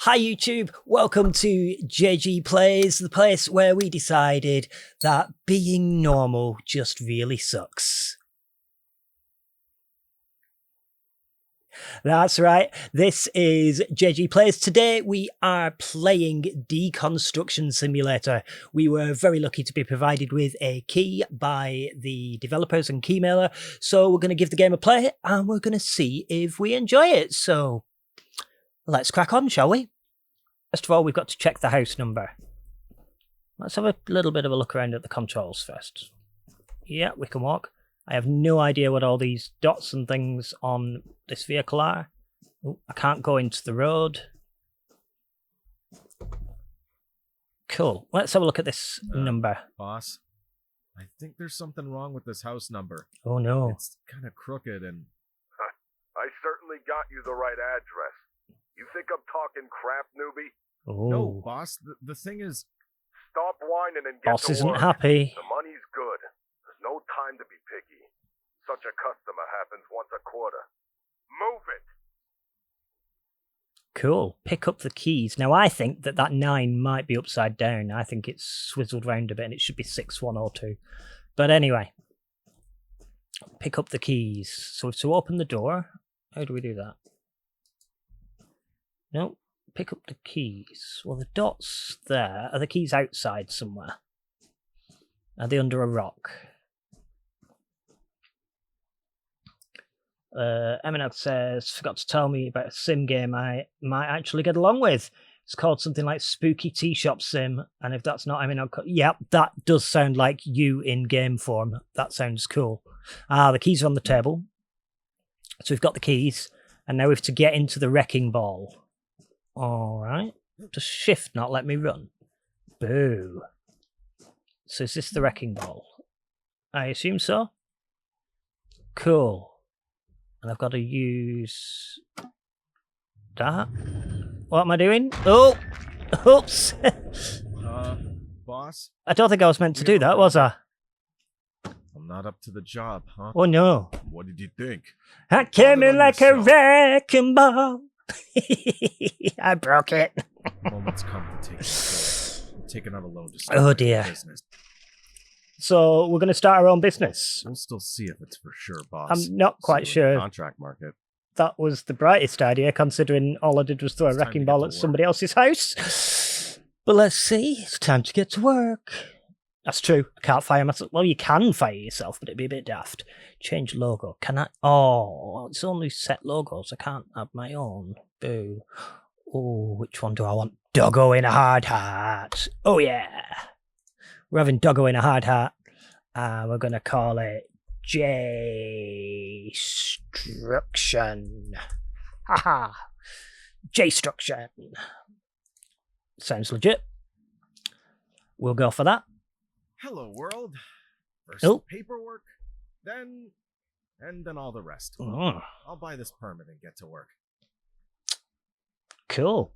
Hi YouTube, welcome to JaeGeePlays, the place where we decided that being normal just really sucks. That's right, this is JaeGeePlays. Today we are playing Deconstruction Simulator. We were very lucky to be provided with a key by the developers and keymailer, so we're going to give the game a play and we're going to see if we enjoy it. So let's crack on, shall we? First of all, we've got to check the house number. Let's have a little bit of a look around at the controls first. Yeah, we can walk. I have no idea what all these dots and things on this vehicle are. Oh, I can't go into the road. Cool. Let's have a look at this number. Boss, I think there's something wrong with this house number. Oh no. It's kind of crooked and... I certainly got you the right address. You think I'm talking crap, newbie? Oh. No, boss, the thing is... Stop whining and get Boss to isn't work. happy. The money's good. There's no time to be picky. Such a customer happens once a quarter. Move it! Cool. Pick up the keys. Now I think that 9 might be upside down. I think it's swizzled round a bit and it should be 6, 1 or 2. But anyway. Pick up the keys. So to open the door, how do we do that? No, pick up the keys. Well, the dots there. Are the keys outside somewhere? Are they under a rock? Eminat says, forgot to tell me about a sim game I might actually get along with. It's called something like Spooky Tea Shop Sim, and if that's not Eminat, yeah, that does sound like you in game form. That sounds cool. The keys are on the table. So we've got the keys, and now we have to get into the wrecking ball. Alright. Does shift not let me run? Boo. So is this the wrecking ball? I assume so. Cool. And I've got to use that. What am I doing? Oh! Oops! boss? I don't think I was meant to do that, was I? I'm not up to the job, huh? Oh no. What did you think? I came in like a wrecking ball. I broke it. Moment's come to take control. I'm taking out a loan to Oh dear. Business. So we're going to start our own business. We'll still see if it's for sure, boss. I'm not quite sure Contract market. that was the brightest idea, considering all I did was throw a wrecking ball at somebody else's house. But let's see. It's time to get to work. That's true. I can't fire myself. Well, you can fire yourself, but it'd be a bit daft. Change logo. Can I? Oh, it's only set logos. I can't have my own. Boo. Oh, which one do I want? Doggo in a hard hat. Oh, yeah. We're having Doggo in a hard hat. We're going to call it J-Struction. Haha. J-Struction. Sounds legit. We'll go for that. Hello, world. First paperwork, then all the rest. Oh. I'll buy this permit and get to work. Cool.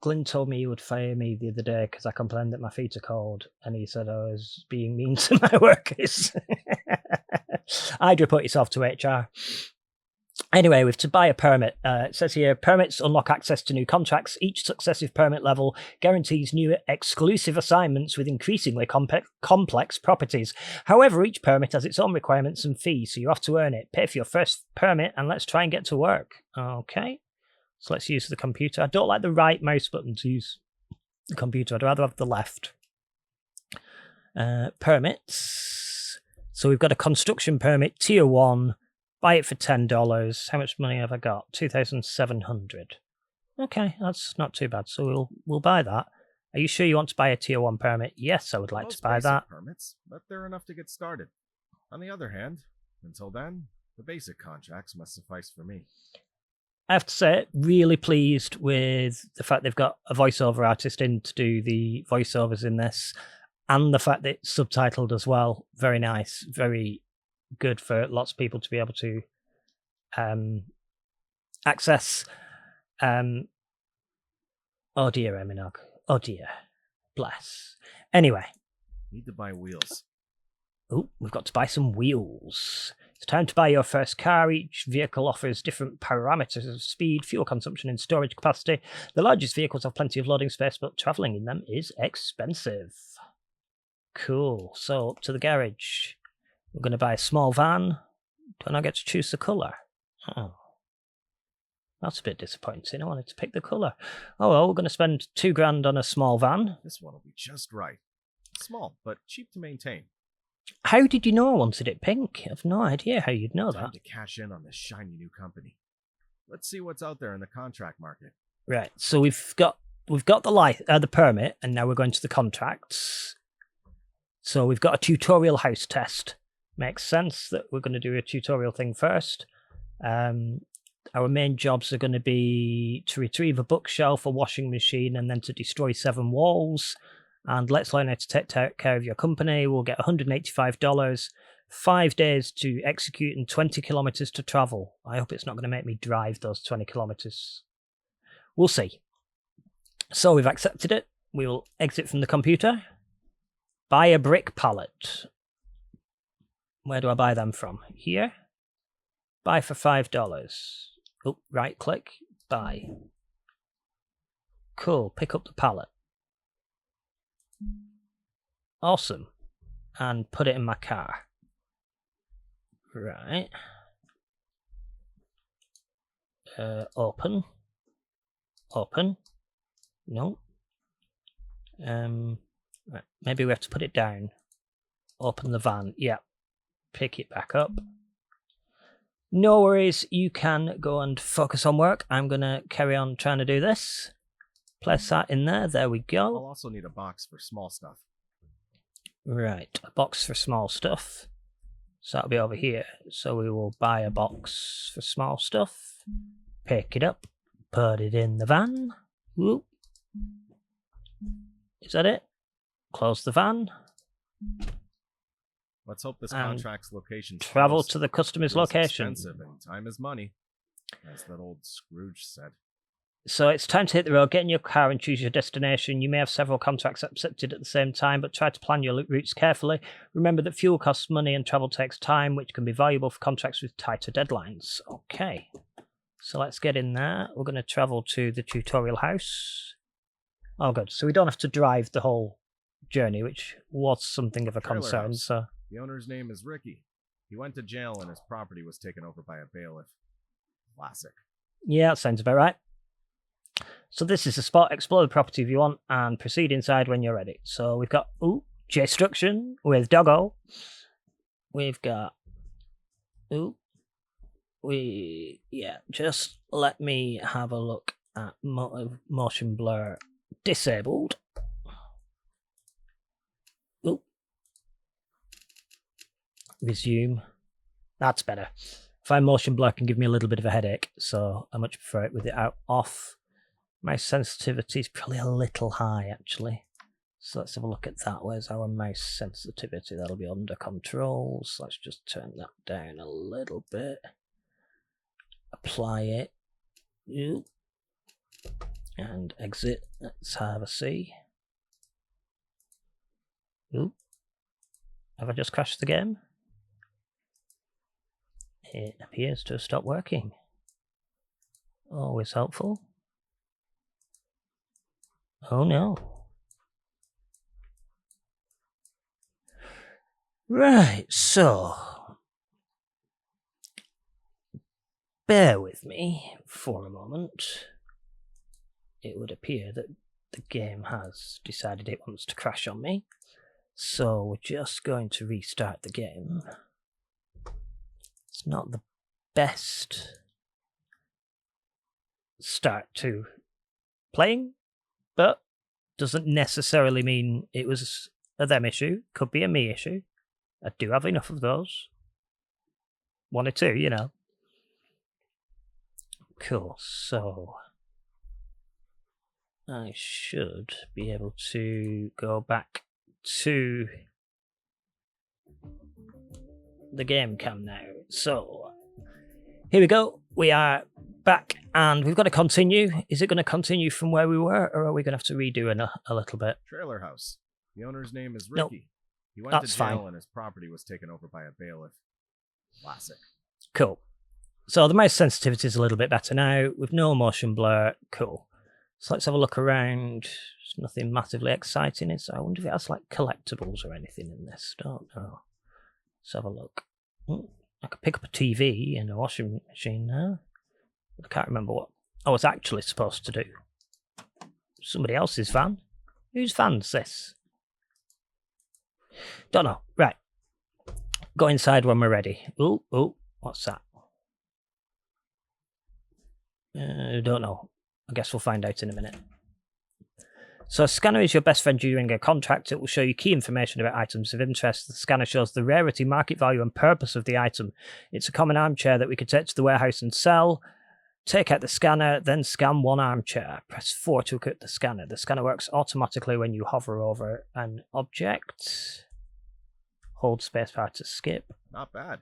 Glyn told me he would fire me the other day because I complained that my feet are cold, and he said I was being mean to my workers. I'd report yourself to HR. Anyway, we have to buy a permit. It says here, permits unlock access to new contracts. Each successive permit level guarantees new exclusive assignments with increasingly complex properties. However, each permit has its own requirements and fees, so you have to earn it. Pay for your first permit, and let's try and get to work. Okay. So let's use the computer. I don't like the right mouse button to use the computer. I'd rather have the left. Permits. So we've got a construction permit, tier 1. Buy it for $10. How much money have I got? 2,700. Okay, that's not too bad. So we'll buy that. Are you sure you want to buy a tier 1 permit? Yes, I would like to buy that. Permits, but they're enough to get started. On the other hand, until then, the basic contracts must suffice for me. I have to say, really pleased with the fact they've got a voiceover artist in to do the voiceovers in this, and the fact that it's subtitled as well. Very nice, very good for lots of people to be able to access. Oh dear, Eminog. Oh dear. Bless. Anyway. Need to buy wheels. Oh, we've got to buy some wheels. It's time to buy your first car. Each vehicle offers different parameters of speed, fuel consumption, and storage capacity. The largest vehicles have plenty of loading space, but travelling in them is expensive. Cool. So up to the garage. We're going to buy a small van. Don't I get to choose the colour? Oh. That's a bit disappointing. I wanted to pick the colour. Oh well, we're going to spend $2,000 on a small van. This one will be just right. Small, but cheap to maintain. How did you know I wanted it pink? I've no idea how you'd know Time that. to cash in on this shiny new company. Let's see what's out there in the contract market. Right, so we've got the permit, and now we're going to the contracts. So we've got a tutorial house test. Makes sense that we're going to do a tutorial thing first. Our main jobs are going to be to retrieve a bookshelf, a washing machine, and then to destroy 7 walls. And let's learn how to take care of your company. We'll get $185, 5 days to execute, and 20 kilometers to travel. I hope it's not going to make me drive those 20 kilometers. We'll see. So we've accepted it. We will exit from the computer. Buy a brick pallet. Where do I buy them from? Here? Buy for $5. Oh, right click. Buy. Cool. Pick up the pallet. Awesome. And put it in my car. Right. Open. Open. No. Right. Maybe we have to put it down. Open the van. Yeah. Pick it back up. No worries. You can go and focus on work. I'm going to carry on trying to do this. Place that in there. There we go. I'll also need a box for small stuff. Right. A box for small stuff. So that'll be over here. So we will buy a box for small stuff. Pick it up. Put it in the van. Whoop. Is that it? Close the van. Let's hope this contract's location. Travel to the customer's location. Expensive and time is money, as that old Scrooge said. So it's time to hit the road. Get in your car and choose your destination. You may have several contracts accepted at the same time, but try to plan your routes carefully. Remember that fuel costs money and travel takes time, which can be valuable for contracts with tighter deadlines. Okay. So let's get in there. We're going to travel to the tutorial house. Oh, good. So we don't have to drive the whole journey, which was something of a concern. So the owner's name is Ricky. He went to jail and his property was taken over by a bailiff. Classic. Yeah, that sounds about right. So this is the spot. Explore the property if you want and proceed inside when you're ready. So we've got JaeGeePlays with Doggo. We've got just let me have a look at motion blur disabled. Resume. That's better. Fine motion blur can give me a little bit of a headache, so I much prefer it with it off. My sensitivity is probably a little high, actually. So let's have a look at that. Where's our mouse sensitivity? That'll be under controls. So let's just turn that down a little bit. Apply it. And exit. Let's have a see. Have I just crashed the game? It appears to have stopped working. Always helpful. Oh no. Right, so bear with me for a moment. It would appear that the game has decided it wants to crash on me. So we're just going to restart the game. It's not the best start to playing, but doesn't necessarily mean it was a them issue. Could be a me issue. I do have enough of those. 1 or 2, you know. Cool, so I should be able to go back to the game cam now. So here we go. We are back and we've got to continue. Is it going to continue from where we were, or are we going to have to redo a little bit? Trailer house. The owner's name is Ricky. Nope. He went That's to jail fine. and his property was taken over by a bailiff. Classic. Cool. So the mouse sensitivity is a little bit better now with no motion blur. Cool. So let's have a look around. There's nothing massively exciting. I wonder if it has like collectibles or anything in this. Don't know. Let's have a look. I could pick up a TV and a washing machine now. I can't remember what I was actually supposed to do. Somebody else's van? Whose van's this? Don't know. Right. Go inside when we're ready. Oh, what's that? Don't know. I guess we'll find out in a minute. So a scanner is your best friend during a contract. It will show you key information about items of interest. The scanner shows the rarity, market value, and purpose of the item. It's a common armchair that we could take to the warehouse and sell. Take out the scanner, then scan one armchair. Press 4 to equip the scanner. The scanner works automatically when you hover over an object. Hold spacebar to skip. Not bad.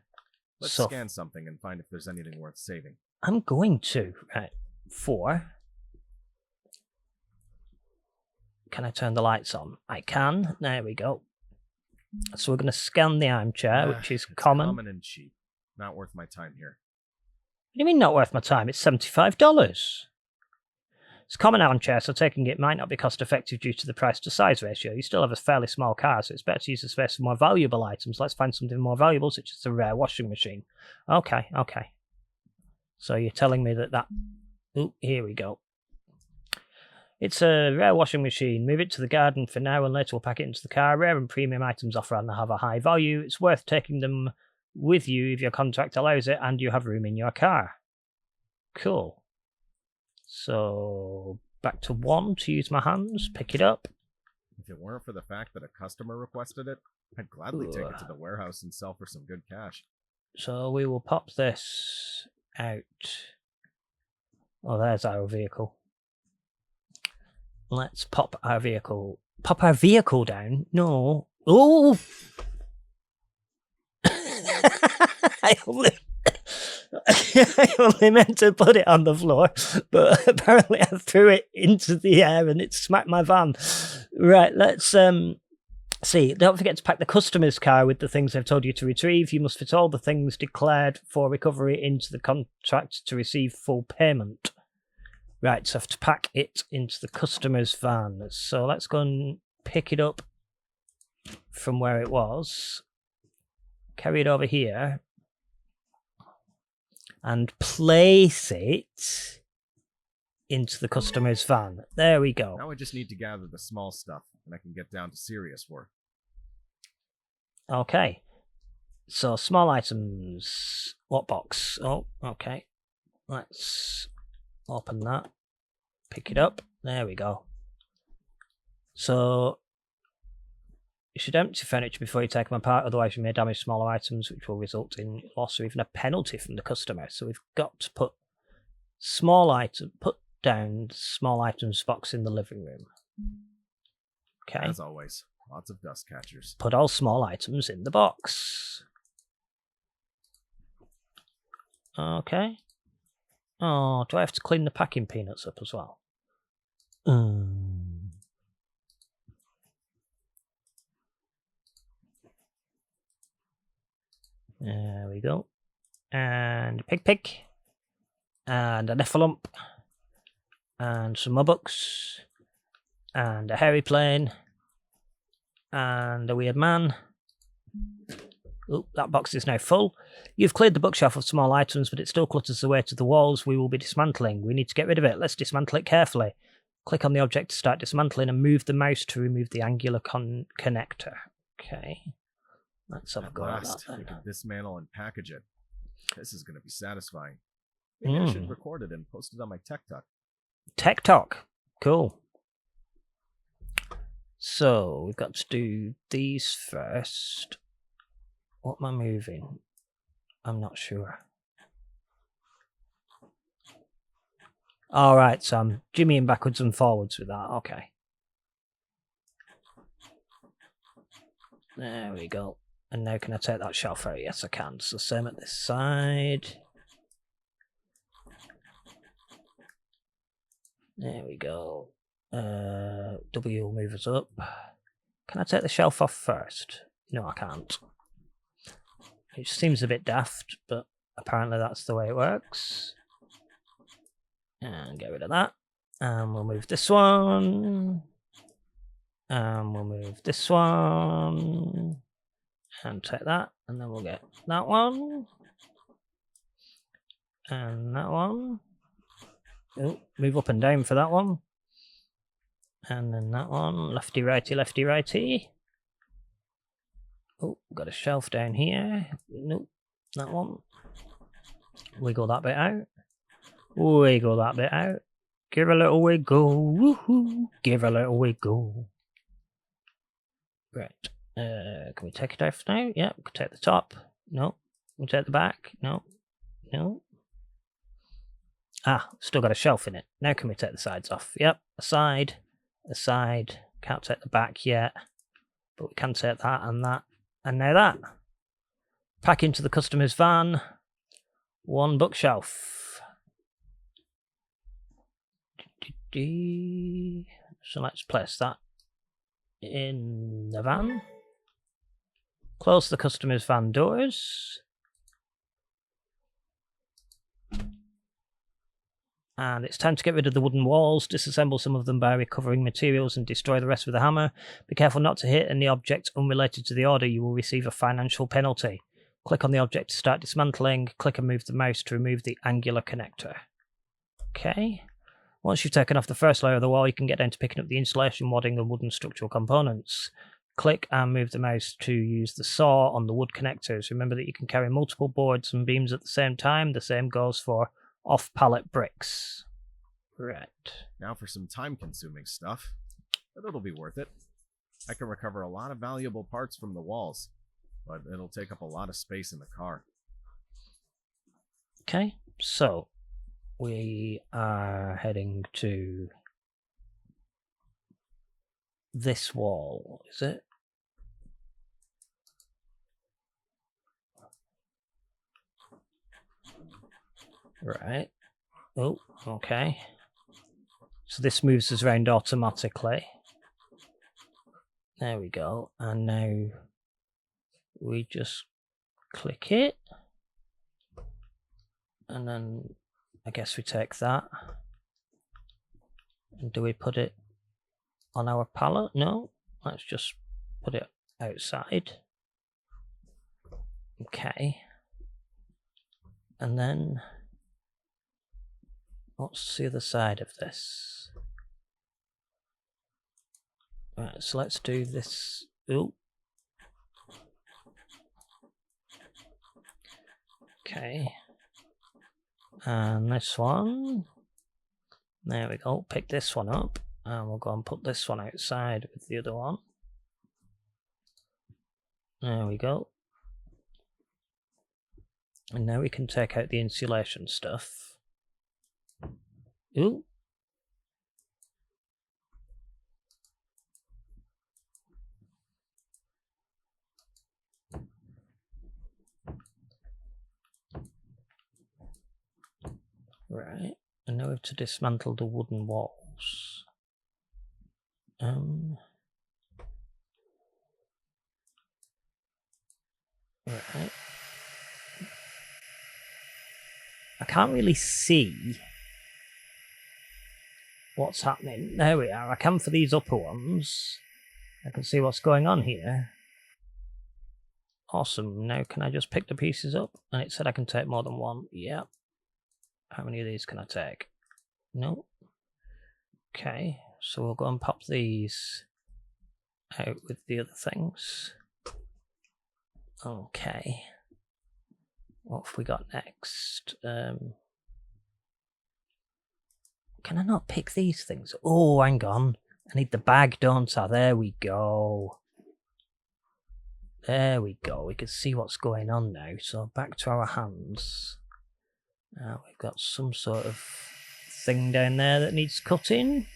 Let's So- scan something and find if there's anything worth saving. I'm going to. Right. 4. Can I turn the lights on? I can. There we go. So we're going to scan the armchair, which is It's common. common and cheap. Not worth my time here. What do you mean not worth my time? It's $75. It's a common armchair, so taking it might not be cost effective due to the price to size ratio. You still have a fairly small car, so it's better to use the space for more valuable items. Let's find something more valuable, such as a rare washing machine. Okay. So you're telling me that... Oh, here we go. It's a rare washing machine. Move it to the garden for now and later we'll pack it into the car. Rare and premium items often have a high value. It's worth taking them with you if your contract allows it and you have room in your car. Cool. So back to 1 to use my hands, pick it up. If it weren't for the fact that a customer requested it, I'd gladly take it to the warehouse and sell for some good cash. So we will pop this out. Oh, there's our vehicle. Let's pop our vehicle. Pop our vehicle down? No. Oh! I only meant to put it on the floor, but apparently I threw it into the air and it smacked my van. Right, let's see. Don't forget to pack the customer's car with the things I've told you to retrieve. You must fit all the things declared for recovery into the contract to receive full payment. Right, so I have to pack it into the customer's van. So let's go and pick it up from where it was. Carry it over here. And place it into the customer's van. There we go. Now I just need to gather the small stuff, and I can get down to serious work. Okay. So, small items. What box? Oh, okay. Let's open that. Pick it up. There we go. So, you should empty furniture before you take them apart, otherwise you may damage smaller items, which will result in loss or even a penalty from the customer. So we've got to put down the small items box in the living room. Okay. As always, lots of dust catchers. Put all small items in the box. Okay. Oh, do I have to clean the packing peanuts up as well? There we go. And a pig. And a nephalump. And some more books. And a hairy plane. And a weird man. Oh, that box is now full. You've cleared the bookshelf of small items, but it still clutters the way to the walls we will be dismantling. We need to get rid of it. Let's dismantle it carefully. Click on the object to start dismantling and move the mouse to remove the angular connector. Okay. Let's have a go at that We then. can dismantle and package it. This is going to be satisfying. Maybe I should record it and post it on my Tech Talk. Tech Talk. Cool. So, we've got to do these first. What am I moving? I'm not sure. Alright, so I'm jimmying backwards and forwards with that. Okay. There we go. And now can I take that shelf out? Yes, I can. So same at this side. There we go. W will move us up. Can I take the shelf off first? No, I can't. Which seems a bit daft, but apparently that's the way it works. And get rid of that. And we'll move this one. And we'll move this one. And take that. And then we'll get that one. And that one. Oh, move up and down for that one. And then that one. Lefty, righty, lefty, righty. Oh, got a shelf down here. Nope, that one. Wiggle that bit out. Wiggle that bit out. Give a little wiggle. Woohoo! Give a little wiggle. Right. Can we take it off now? Yeah, we can take the top. No. Can we take the back? No. No. Ah, still got a shelf in it. Now can we take the sides off? Yep, aside. Aside. Can't take the back yet. But we can take that and that. And now that. Pack into the customer's van. One bookshelf. So let's place that in the van. Close the customer's van doors. And it's time to get rid of the wooden walls, disassemble some of them by recovering materials and destroy the rest with a hammer. Be careful not to hit any object unrelated to the order, you will receive a financial penalty. Click on the object to start dismantling, click and move the mouse to remove the angular connector. Okay. Once you've taken off the first layer of the wall, you can get down to picking up the insulation, wadding and wooden structural components. Click and move the mouse to use the saw on the wood connectors. Remember that you can carry multiple boards and beams at the same time. The same goes for off-pallet bricks. Right. Now for some time-consuming stuff, but it'll be worth it. I can recover a lot of valuable parts from the walls, but it'll take up a lot of space in the car. Okay, so we are heading to this wall, is it? Right. Oh, okay. So this moves us around automatically. There we go. And now we just click it. And then I guess we take that. And do we put it on our pallet? No. Let's just put it outside. Okay. And then what's the other side of this? Right, so let's do this. Ooh. Okay. And this one. There we go. Pick this one up. And we'll go and put this one outside with the other one. There we go. And now we can take out the insulation stuff. Ooh. Right, and now we have to dismantle the wooden walls. Right. I can't really see what's happening. There we are. I can for these upper ones. I can see what's going on here. Awesome. Now can I just pick the pieces up? And it said I can take more than one. Yep. How many of these can I take? No. Okay. So we'll go and pop these out with the other things. Okay. What have we got next? Can I not pick these things? Oh, hang on. I need the bag, don't I? There we go. There we go. We can see what's going on now. So back to our hands. We've got some sort of thing down there that needs cutting.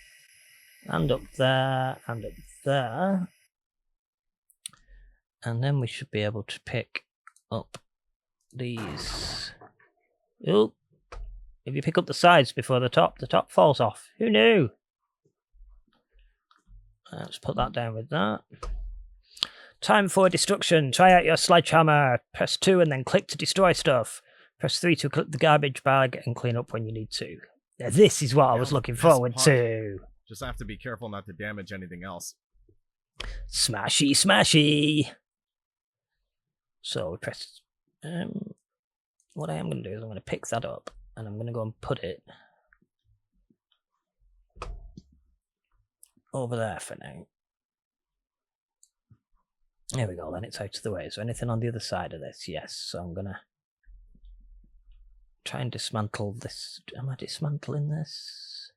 And up there, and up there. And then we should be able to pick up these. Oh, if you pick up the sides before the top falls off. Who knew? Let's put that down with that. Time for destruction. Try out your sledgehammer. Press 2 and then click to destroy stuff. Press 3 to click the garbage bag and clean up when you need to. Now, this is what I was looking forward to. Just have to be careful not to damage anything else. Smashy, smashy. So we press... what I am going to do is I'm going to pick that up and I'm going to go and put it over there for now. There we go, then it's out of the way. Is there anything on the other side of this? Yes, so I'm going to try and dismantle this. Am I dismantling this?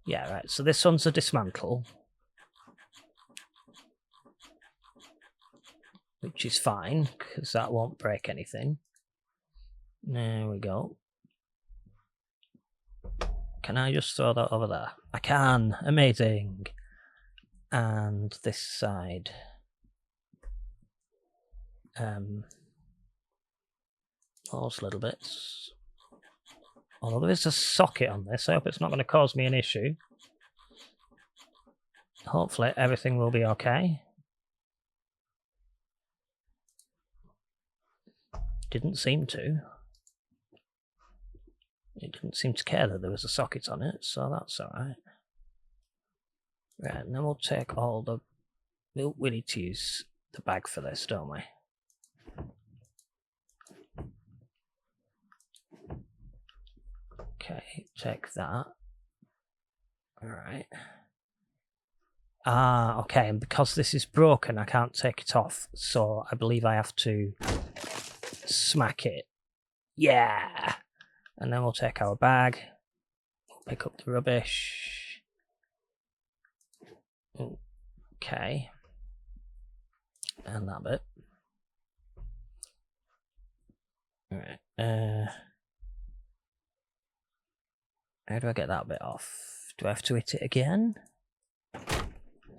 Yeah, right, so this one's a dismantle. Which is fine, because that won't break anything. There we go. Can I just throw that over there? I can! Amazing! And this side. Those little bits. Although there is a socket on this, I hope it's not going to cause me an issue. Hopefully everything will be okay. Didn't seem to. It didn't seem to care that there was a socket on it, so that's alright. Right, and then we'll take all the... We need to use the bag for this, don't we? Okay, take that. Alright. Ah, okay, and because this is broken, I can't take it off, so I believe I have to smack it. Yeah! And then we'll take our bag. We'll pick up the rubbish. Okay. And that bit. Alright, how do I get that bit off? Do I have to hit it again?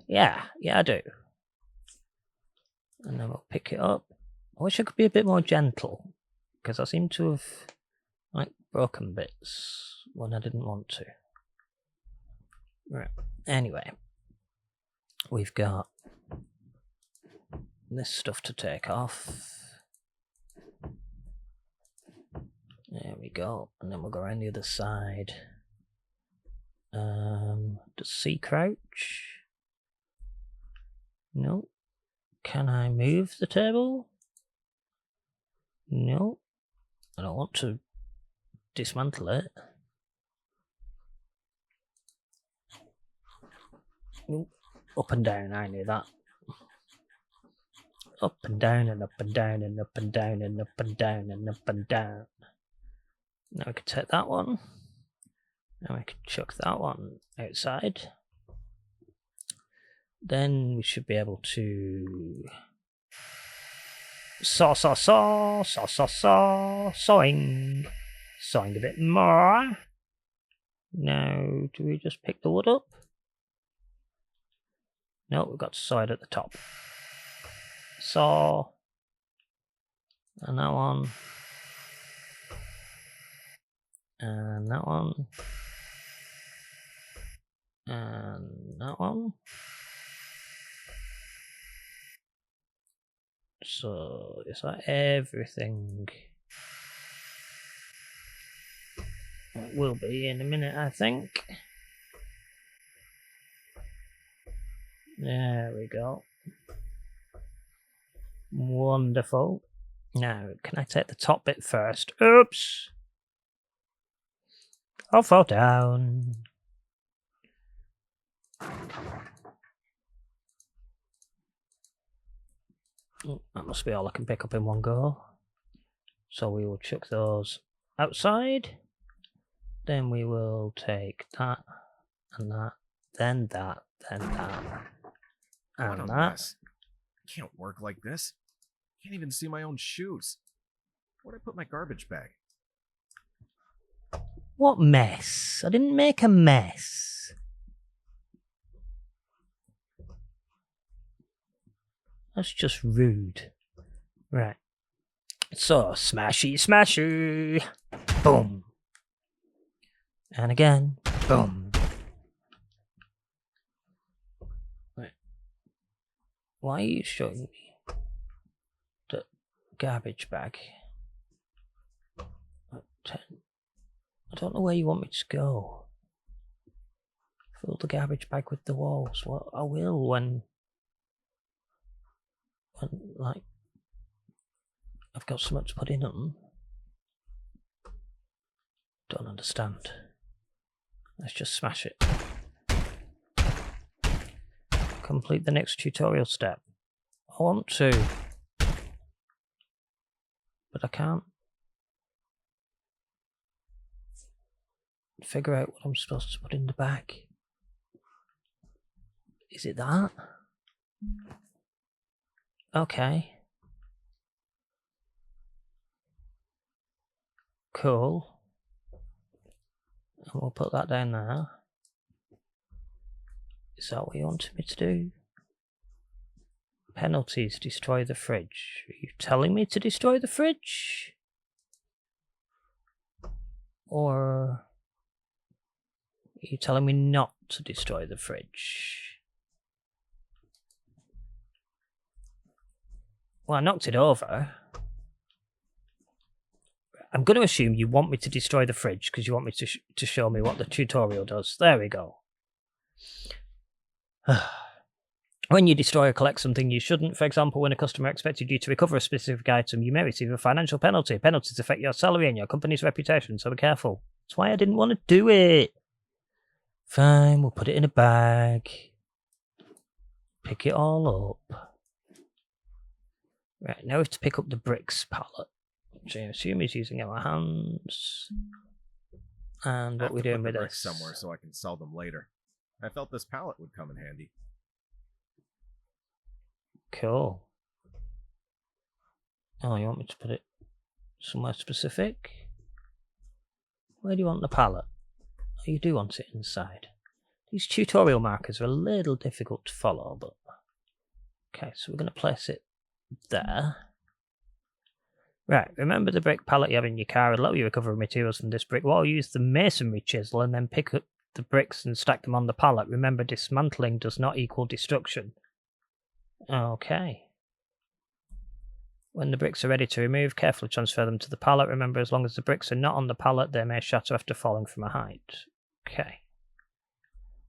Yeah, I do. And then we'll pick it up. I wish I could be a bit more gentle, because I seem to have, like, broken bits when I didn't want to. Right, anyway. We've got this stuff to take off. There we go, and then we'll go around the other side. Does C crouch? No. Can I move the table? No. I don't want to dismantle it. Nope. Up and down, I knew that. Up and down and up and down and up and down and up and down and up and down. Now we can take that one. Now we can chuck that one outside. Then we should be able to sawing a bit more. Now, do we just pick the wood up? No, we've got to saw it at the top. Saw, and that one, and that one, and that one. So, is that everything? It will be in a minute, I think. There we go. Wonderful. Now, can I take the top bit first? Oops! I'll fall down. That must be all I can pick up in one go. So we will chuck those outside. Then we will take that, and that, then that, then that, and What a that. mess. I can't work like this. Can't even see my own shoes. Where'd I put my garbage bag? What mess? I didn't make a mess. That's just rude. Right. So, smashy, smashy. Boom. And again. Boom. Right. Why are you showing me the garbage bag? At 10. I don't know where you want me to go. Fill the garbage bag with the walls. Well, I will when like I've got something to put in them. Don't understand. Let's just smash it. Complete the next tutorial step. I want to, but I can't figure out what I'm supposed to put in the bag. Is it that? Okay. Cool. And we'll put that down there. Is that what you wanted me to do? Penalties, destroy the fridge. Are you telling me to destroy the fridge? Or are you telling me not to destroy the fridge? Well, I knocked it over. I'm going to assume you want me to destroy the fridge because you want me to show me what the tutorial does. There we go. When you destroy or collect something you shouldn't, for example, when a customer expected you to recover a specific item, you may receive a financial penalty. Penalties affect your salary and your company's reputation, so be careful. That's why I didn't want to do it. Fine, we'll put it in a bag. Pick it all up. Right, now we have to pick up the bricks pallet, which I assume is using our hands. And what we're doing with this somewhere so I can sell them later. I felt this pallet would come in handy. Cool. Oh, you want me to put it somewhere specific? Where do you want the pallet? Oh, you do want it inside. These tutorial markers are a little difficult to follow, but... Okay, so we're going to place it there. Right, remember the brick pallet you have in your car will let you recover materials from this brick wall. Use the masonry chisel and then pick up the bricks and stack them on the pallet. Remember, dismantling does not equal destruction. Okay. When the bricks are ready to remove, carefully transfer them to the pallet. Remember, as long as the bricks are not on the pallet, they may shatter after falling from a height. Okay.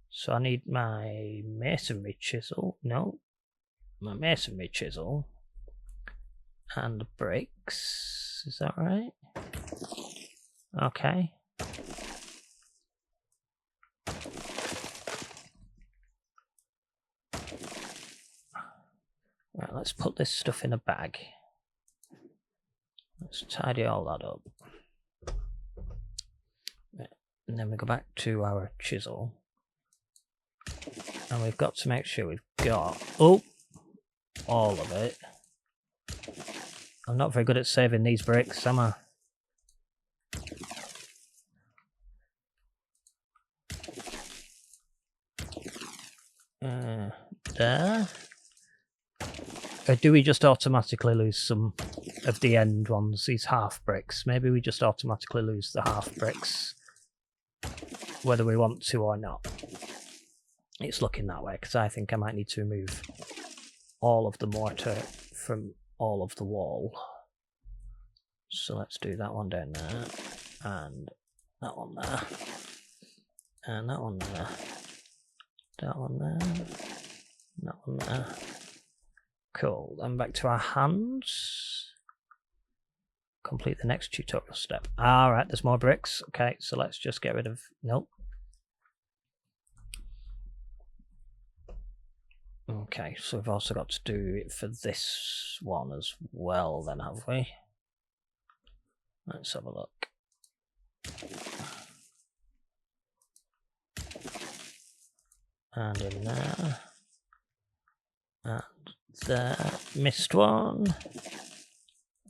So I need my masonry chisel. No. My masonry chisel. And the bricks. Is that right? Okay. Right, let's put this stuff in a bag. Let's tidy all that up. Right, and then we go back to our chisel. And we've got to make sure we've got all of it. I'm not very good at saving these bricks, am I? There. Or do we just automatically lose some of the end ones, these half bricks? Maybe we just automatically lose the half bricks, whether we want to or not. It's looking that way, because I think I might need to remove all of the mortar from all of the wall. So let's do that one down there, and that one there, and that one there, that one there, that one there. Cool, then back to our hands. Complete the next tutorial step. Alright, there's more bricks. Okay, so let's just get rid of... Nope. Okay, so we've also got to do it for this one as well then, have we? Let's have a look. And in there. And there. Missed one.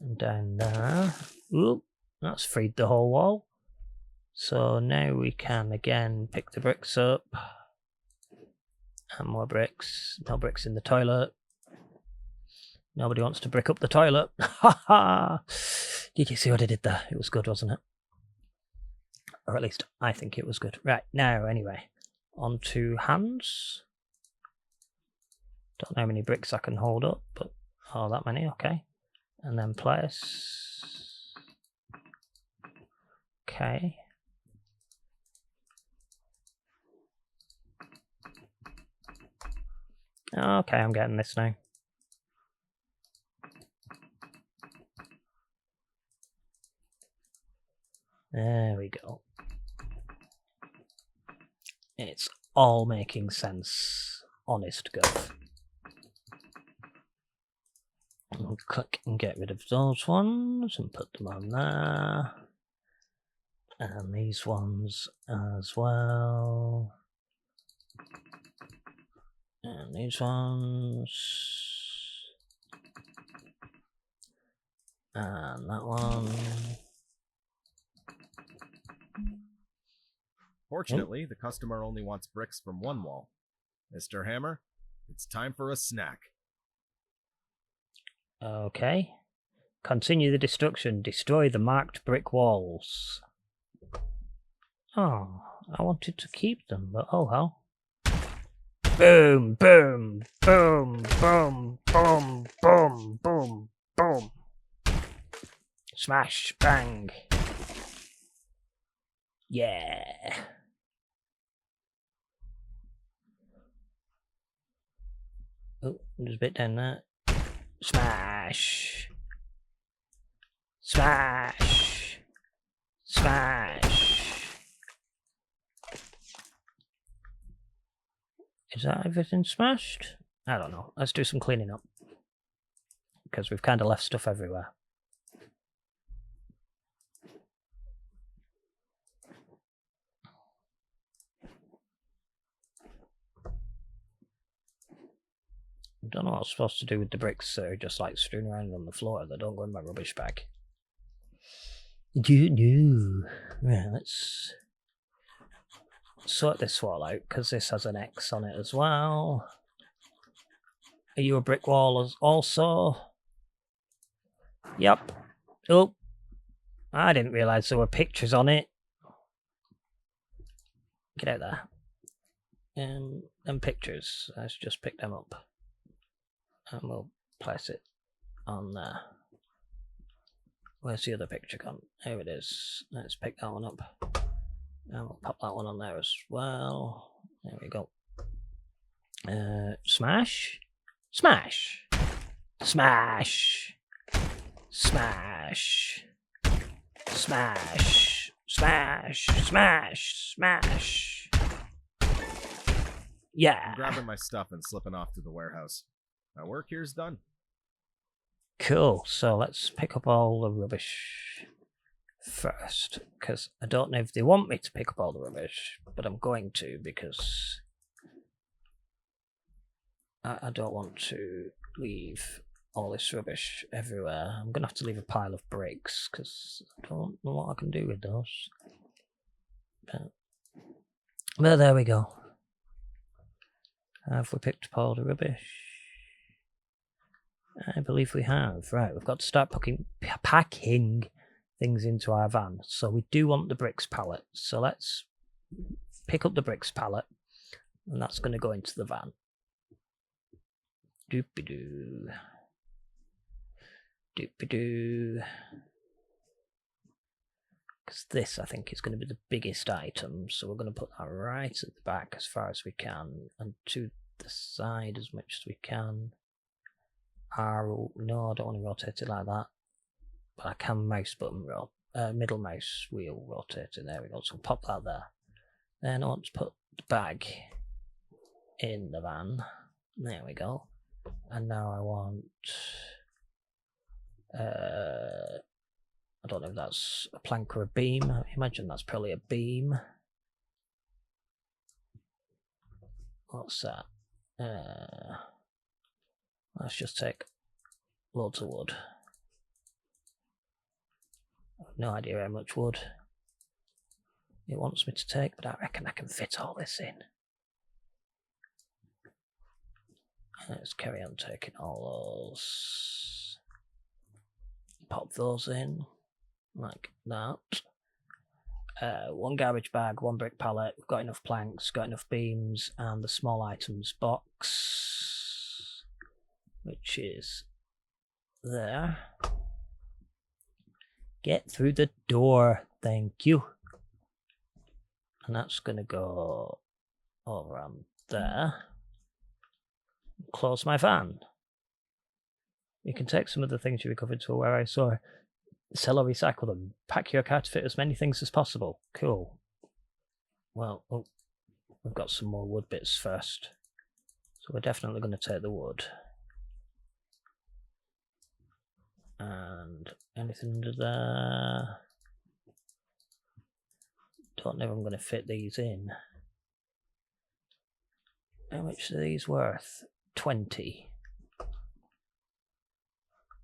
And down there. Oop, that's freed the whole wall. So now we can again pick the bricks up. And more bricks. No bricks in the toilet. Nobody wants to brick up the toilet. Ha ha! Did you see what I did there? It was good, wasn't it? Or at least I think it was good. Right, now anyway. On to hands. Don't know how many bricks I can hold up, but oh, that many, okay. And then place. Okay. Okay, I'm getting this now. There we go. It's all making sense. Honest gov. I'll click and get rid of those ones and put them on there. And these ones as well. And these ones. And that one. Fortunately, the customer only wants bricks from one wall. Mr. Hammer, it's time for a snack. Okay. Continue the destruction. Destroy the marked brick walls. Oh, I wanted to keep them, but oh well. Boom, boom, boom, boom, boom, boom, boom, boom. Smash, bang. Yeah. Oh, there's a bit down there. Smash. Smash. Smash. Is that everything smashed? I don't know. Let's do some cleaning up. Because we've kind of left stuff everywhere. I don't know what I was supposed to do with the bricks that are just like strewn around on the floor that don't go in my rubbish bag. Right, let's sort this wall out because this has an X on it as well. Are you a brick wall also? Yep. Oh, I didn't realise there were pictures on it. Get out there. Them pictures, let's just pick them up. And we'll place it on there. Where's the other picture gone? Here it is. Let's pick that one up. And we'll pop that one on there as well. There we go. Smash. Smash. Smash. Smash. Smash. Smash. Smash. Smash. Yeah. I'm grabbing my stuff and slipping off to the warehouse. My work here's done. Cool, so let's pick up all the rubbish first, because I don't know if they want me to pick up all the rubbish, but I'm going to because I don't want to leave all this rubbish everywhere. I'm going to have to leave a pile of bricks, because I don't know what I can do with those. But there we go. Have we picked up all the rubbish? I believe we have. Right, we've got to start packing things into our van. So we do want the bricks pallet. So let's pick up the bricks pallet. And that's going to go into the van. Doopy-doo. Doopy-doo. Because this, I think, is going to be the biggest item. So we're going to put that right at the back as far as we can. And to the side as much as we can. No, I don't want to rotate it like that. But I can mouse button middle mouse wheel rotate it. There we go. So pop that there. Then I want to put the bag in the van. There we go. And now I want I don't know if that's a plank or a beam. I imagine that's probably a beam. What's that? Let's just take loads of wood. I've no idea how much wood it wants me to take, but I reckon I can fit all this in. Let's carry on taking all those. Pop those in, like that. One garbage bag, one brick pallet. We've got enough planks, got enough beams, and the small items box. which is there. Get through the door, thank you. And that's going to go all around there. Close my van. You can take some of the things you recovered to where I saw. Sell or recycle them. Pack your car to fit as many things as possible. Cool. Well, oh, we've got some more wood bits first. So we're definitely going to take the wood. And anything under there? Don't know if I'm going to fit these in. How much are these worth? 20.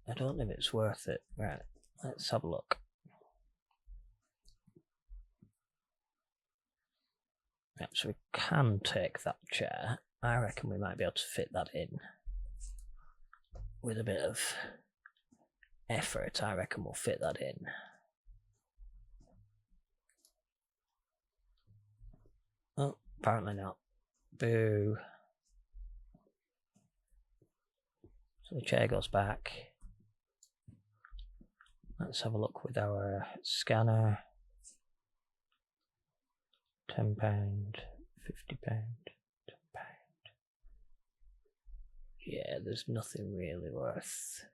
I don't know if it's worth it. Right, let's have a look. Right, so we can take that chair. I reckon we might be able to fit that in. With a bit of effort, I reckon we'll fit that in. Oh, apparently not. Boo. So the chair goes back. Let's have a look with our scanner. £10, £50, £10. Yeah, there's nothing really worth.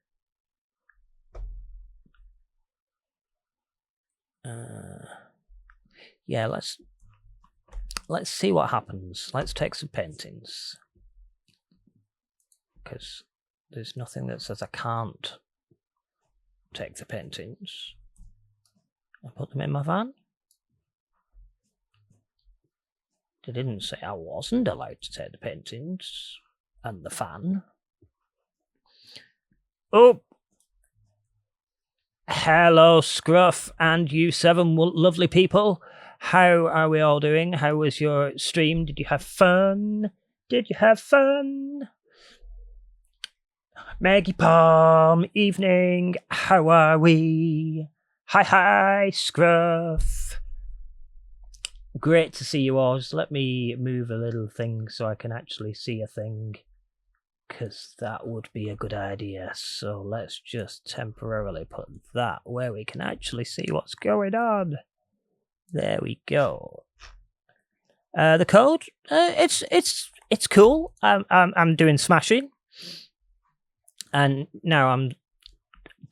Yeah, let's see what happens. Let's take some paintings. Because there's nothing that says I can't take the paintings. I put them in my van. They didn't say I wasn't allowed to take the paintings and the fan. Oh! Hello, Scruff and you 7 lovely people. How are we all doing? How was your stream? Did you have fun? Did you have fun? Maggie Palm, evening. How are we? Hi, Scruff. Great to see you all. Just let me move a little thing so I can actually see a thing. Because that would be a good idea. So let's just temporarily put that where we can actually see what's going on. There we go. The code, it's cool. I'm doing smashing, and now I'm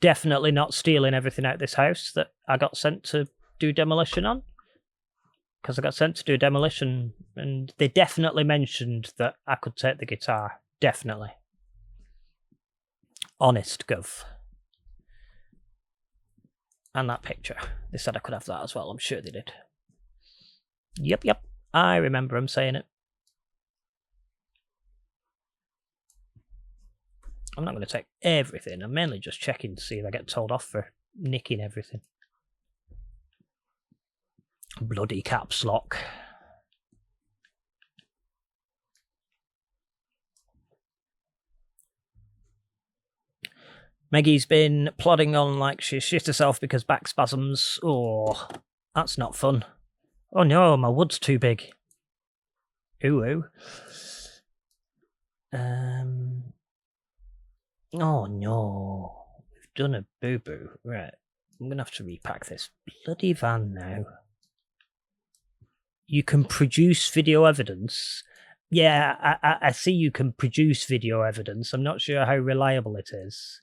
definitely not stealing everything out of this house that I got sent to do demolition on. Because I got sent to do demolition, and they definitely mentioned that I could take the guitar. Definitely. Honest, Gov. And that picture. They said I could have that as well. I'm sure they did. Yep. I remember them saying it. I'm not going to take everything. I'm mainly just checking to see if I get told off for nicking everything. Bloody caps lock. Maggie's been plodding on like she shit herself because back spasms. Oh, that's not fun. Oh no, my wood's too big. Ooh. Oh no. We've done a boo-boo. Right. I'm going to have to repack this bloody van now. You can produce video evidence. Yeah, I see you can produce video evidence. I'm not sure how reliable it is.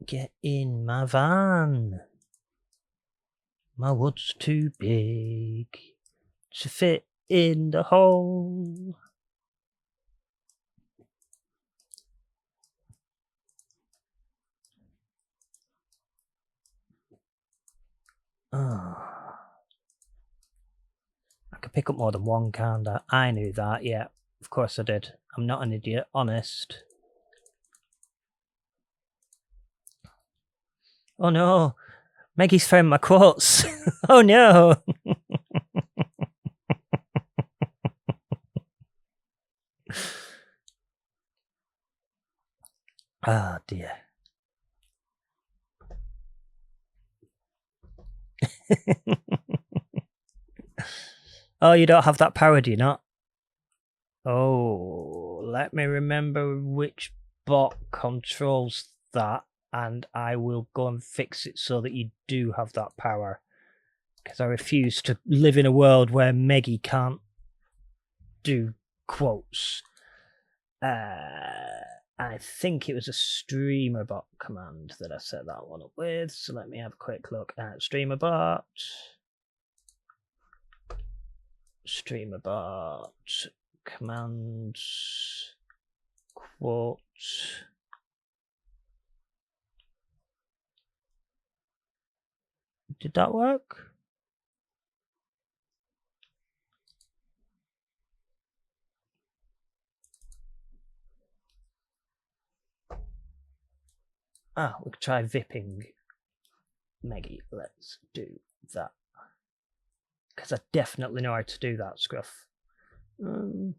Get in my van. My wood's too big to fit in the hole. Oh. I could pick up more than one, can't I? I knew that, yeah. Of course I did. I'm not an idiot, honest. Oh no, Maggie's found my quotes. Oh no. Ah, dear. Oh, you don't have that power, do you not? Oh, let me remember which bot controls that, and I will go and fix it so that you do have that power. Because I refuse to live in a world where Meggy can't do quotes. I think it was a streamer bot command that I set that one up with. So let me have a quick look at streamer bot. Streamer bot commands quote. Did that work? Ah, we could try vipping Meggy. Let's do that. Because I definitely know how to do that, Scruff. Oh,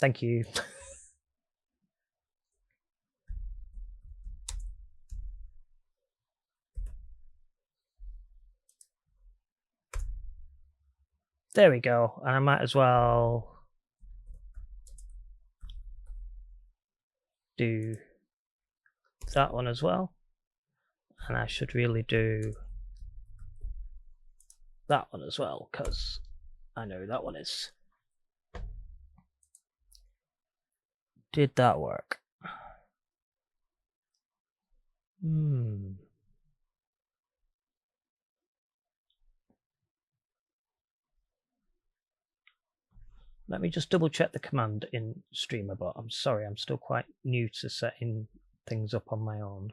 thank you. There we go. And I might as well do that one as well. And I should really do that one as well, because I know that one is. Did that work? Let me just double check the command in StreamerBot. I'm sorry, I'm still quite new to setting things up on my own.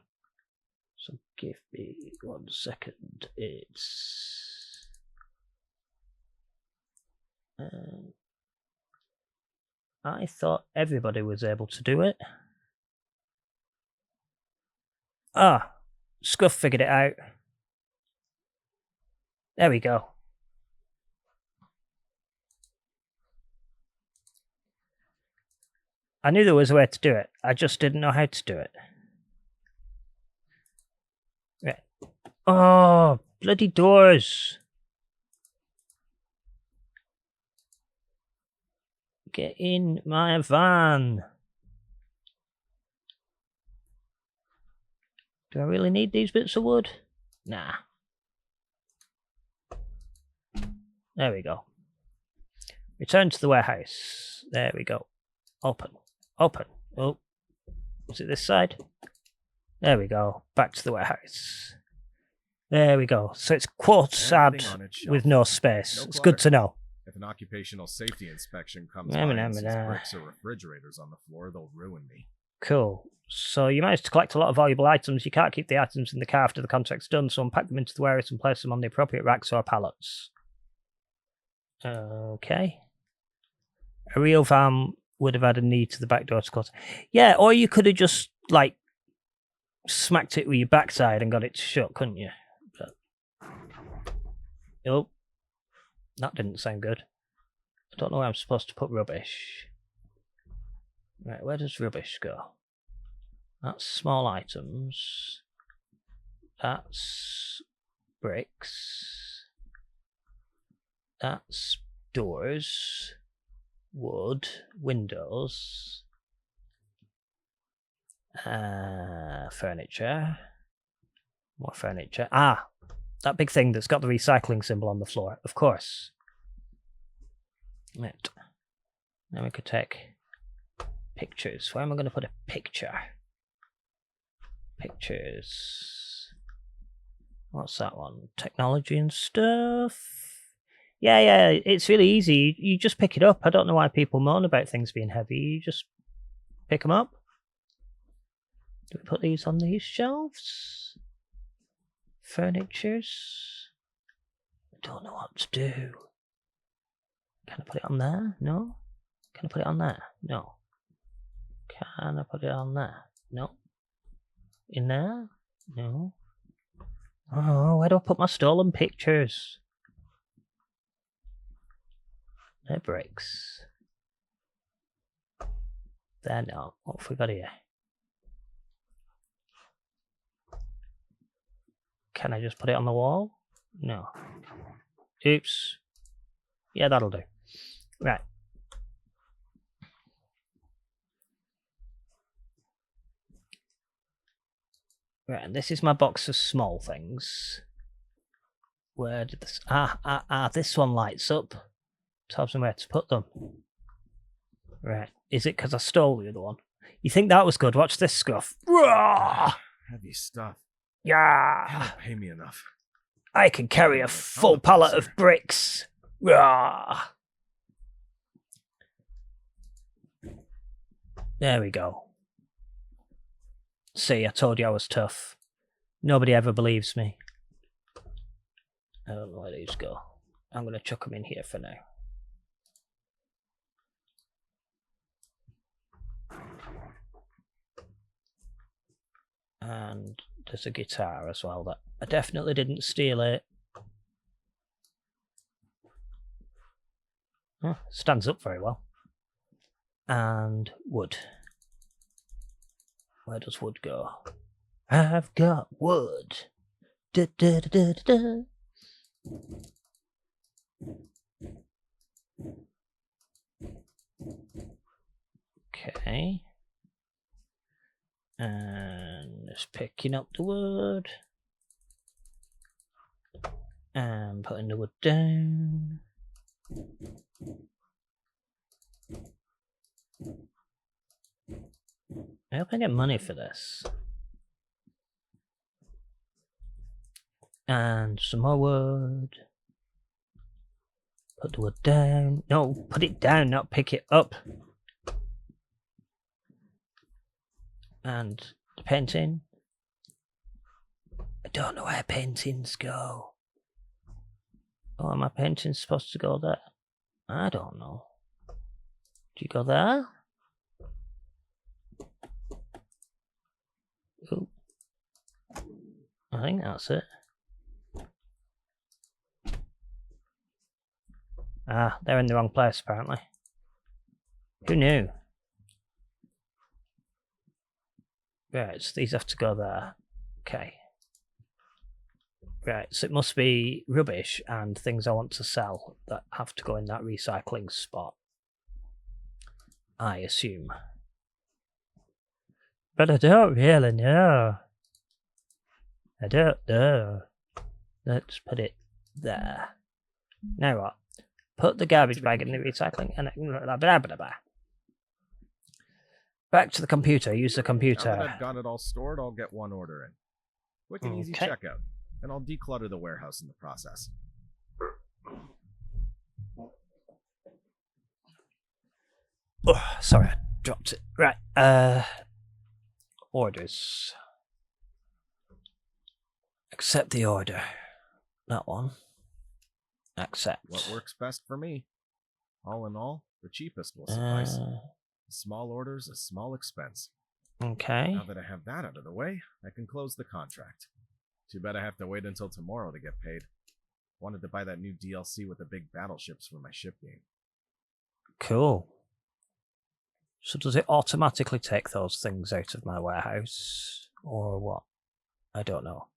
So give me 1 second. It's I thought everybody was able to do it. Ah, Scuff figured it out. There we go. I knew there was a way to do it. I just didn't know how to do it. Right. Oh, bloody doors. Get in my van. Do I really need these bits of wood? Nah. There we go. Return to the warehouse. There we go. Open. Open. Oh. Was it this side? There we go. Back to the warehouse. There we go. So it's quartz ad with no space. It's good to know. If an occupational safety inspection comes by and sees bricks or refrigerators on the floor, they'll ruin me. Cool. So you managed to collect a lot of valuable items. You can't keep the items in the car after the contract's done, so unpack them into the warehouse and place them on the appropriate racks or pallets. Okay. A real van would have had a need to the back door to close. Yeah, or you could have just, like, smacked it with your backside and got it to shut, couldn't you? But... Oh. That didn't sound good. I don't know where I'm supposed to put rubbish. Right, where does rubbish go? That's small items. That's bricks. That's doors. Wood. Windows. Furniture. More furniture. Ah! That big thing that's got the recycling symbol on the floor. Of course. Right. Now we could take pictures. Where am I going to put a picture? Pictures. What's that one? Technology and stuff. Yeah, it's really easy. You just pick it up. I don't know why people moan about things being heavy. You just pick them up. Do we put these on these shelves? Furnitures. I don't know what to do. Can I put it on there? No. Can I put it on there? No. Can I put it on there? No. In there? No. Oh, where do I put my stolen pictures? They're bricks. They're not. What have we got here? Can I just put it on the wall? No. Oops. Yeah, that'll do. Right. Right, and this is my box of small things. Where did this... this one lights up. Tells me where to put them. Right. Is it because I stole the other one? You think that was good? Watch this, Scruff. Heavy stuff. Yeah. Can't pay me enough. I can carry a full pallet of bricks. Rah. There we go. See, I told you I was tough. Nobody ever believes me. I don't know where these go. I'm going to chuck them in here for now. And there's a guitar as well that I definitely didn't steal it. Oh, stands up very well. And wood. Where does wood go? I've got wood. Da, da, da, da, da. Okay. And just picking up the wood. And putting the wood down. I hope I get money for this. And some more wood. Put the wood down. No, put it down, not pick it up. And the painting. I don't know where paintings go. Oh, are my paintings supposed to go there? I don't know. Do you go there? Ooh. I think that's it. Ah, they're in the wrong place apparently. Who knew? Right, so these have to go there. Okay. Right, so it must be rubbish and things I want to sell that have to go in that recycling spot. I assume. But I don't really know. I don't know. Let's put it there. Now what? Put the garbage bag in the recycling and blah, blah, blah, blah. Back to the computer. Use the computer. Now that I've got it all stored, I'll get one order in. Quick and easy checkout. And I'll declutter the warehouse in the process. Oh, sorry, I dropped it. Right. Orders. Accept the order. That one. Accept. What works best for me? All in all, the cheapest will suffice. Small orders, a small expense. Okay. Now that I have that out of the way, I can close the contract. Too bad I have to wait until tomorrow to get paid. Wanted to buy that new DLC with the big battleships for my ship game. Cool. So does it automatically take those things out of my warehouse? Or what? I don't know.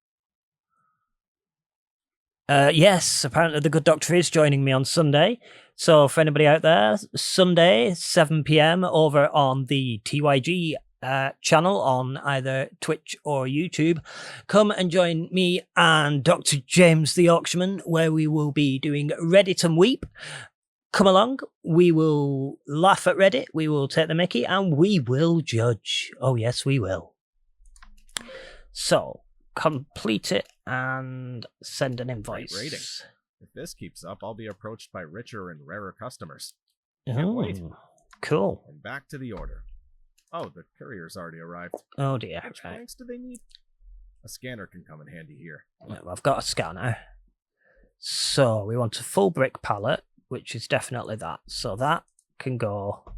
Yes, apparently the Good Doctor is joining me on Sunday. So for anybody out there, Sunday, 7 PM over on the TYG channel on either Twitch or YouTube. Come and join me and Dr. James the Auctionman, where we will be doing Reddit and Weep. Come along, we will laugh at Reddit, we will take the mickey, and we will judge. Oh yes, we will. So, complete it and send an invoice. Great rating. If this keeps up, I'll be approached by richer and rarer customers. Can't wait. Cool. And back to the order. Oh, the courier's already arrived. Oh dear. Which planks do they need? A scanner can come in handy here. Well, I've got a scanner. So we want a full brick pallet, which is definitely that. So that can go.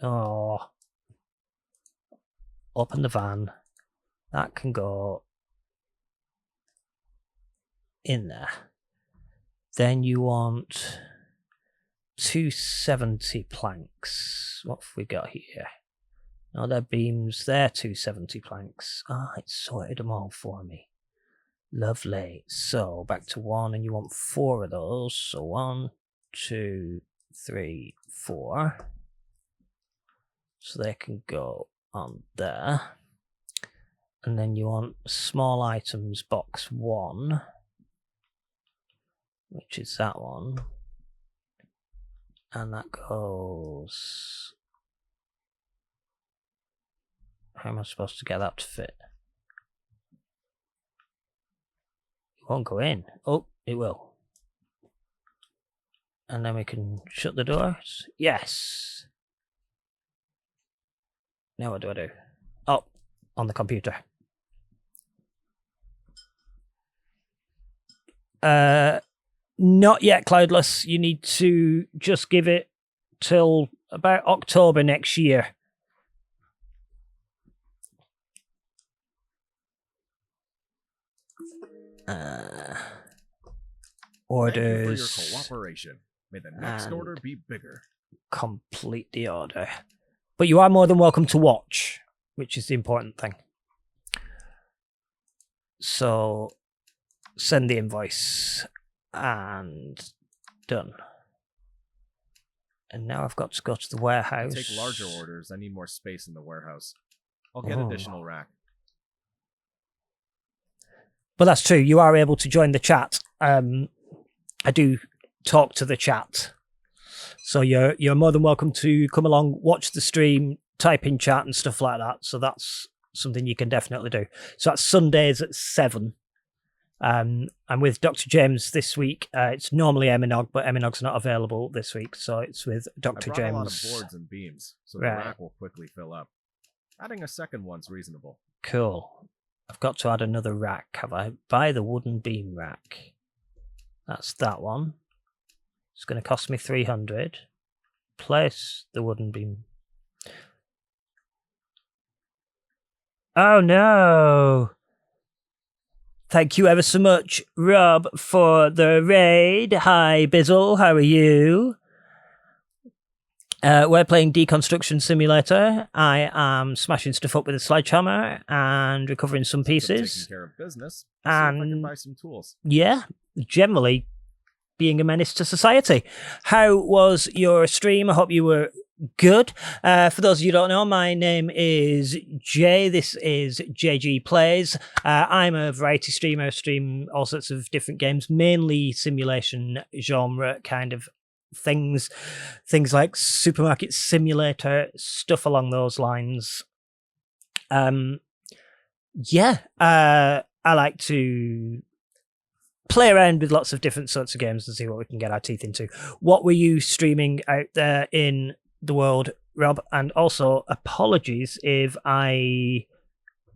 Oh. Open the van. That can go in there. Then you want 270 planks. What have we got here? Oh, they're beams. They're 270 planks. Ah, it's sorted them all for me. Lovely. So back to 1, and you want 4 of those. So 1, 2, 3, 4. So they can go on there. And then you want small items box 1, which is that one. And that goes... How am I supposed to get that to fit? It won't go in. Oh, it will. And then we can shut the doors. Yes. Now what do I do? Oh, on the computer. Not yet, Cloudless. You need to just give it till about October next year. Orders. Thank you for your cooperation. May the next order be bigger. Complete the order. But you are more than welcome to watch, which is the important thing. So, send the invoice. And done. And now I've got to go to the warehouse. Take larger orders. I need more space in the warehouse. I'll get additional rack. But that's true. You are able to join the chat. I do talk to the chat. So you're more than welcome to come along, watch the stream, type in chat and stuff like that. So that's something you can definitely do. So that's Sundays at 7. I'm with Dr. James this week. It's normally Eminog, but Eminog's not available this week, so it's with Dr. I brought James. a lot of boards and beams, so the rack will quickly fill up. Adding a second one's reasonable. Cool. I've got to add another rack, have I? Buy the wooden beam rack. That's that one. It's going to cost me 300. Place the wooden beam. Oh no! Thank you ever so much, Rob, for the raid. Hi, Bizzle, how are you? We're playing Deconstruction Simulator. I am smashing stuff up with a sledgehammer and recovering some pieces. Taking care of business. And see if I can buy some tools. Yeah, generally being a menace to society. How was your stream? I hope you were good. For those of you who don't know, my name is Jay. This is JaeGeePlays. I'm a variety streamer. I stream all sorts of different games, mainly simulation genre kind of things like Supermarket Simulator, stuff along those lines. I like to play around with lots of different sorts of games and see what we can get our teeth into. What were you streaming out there in the world, Rob? And also, apologies if I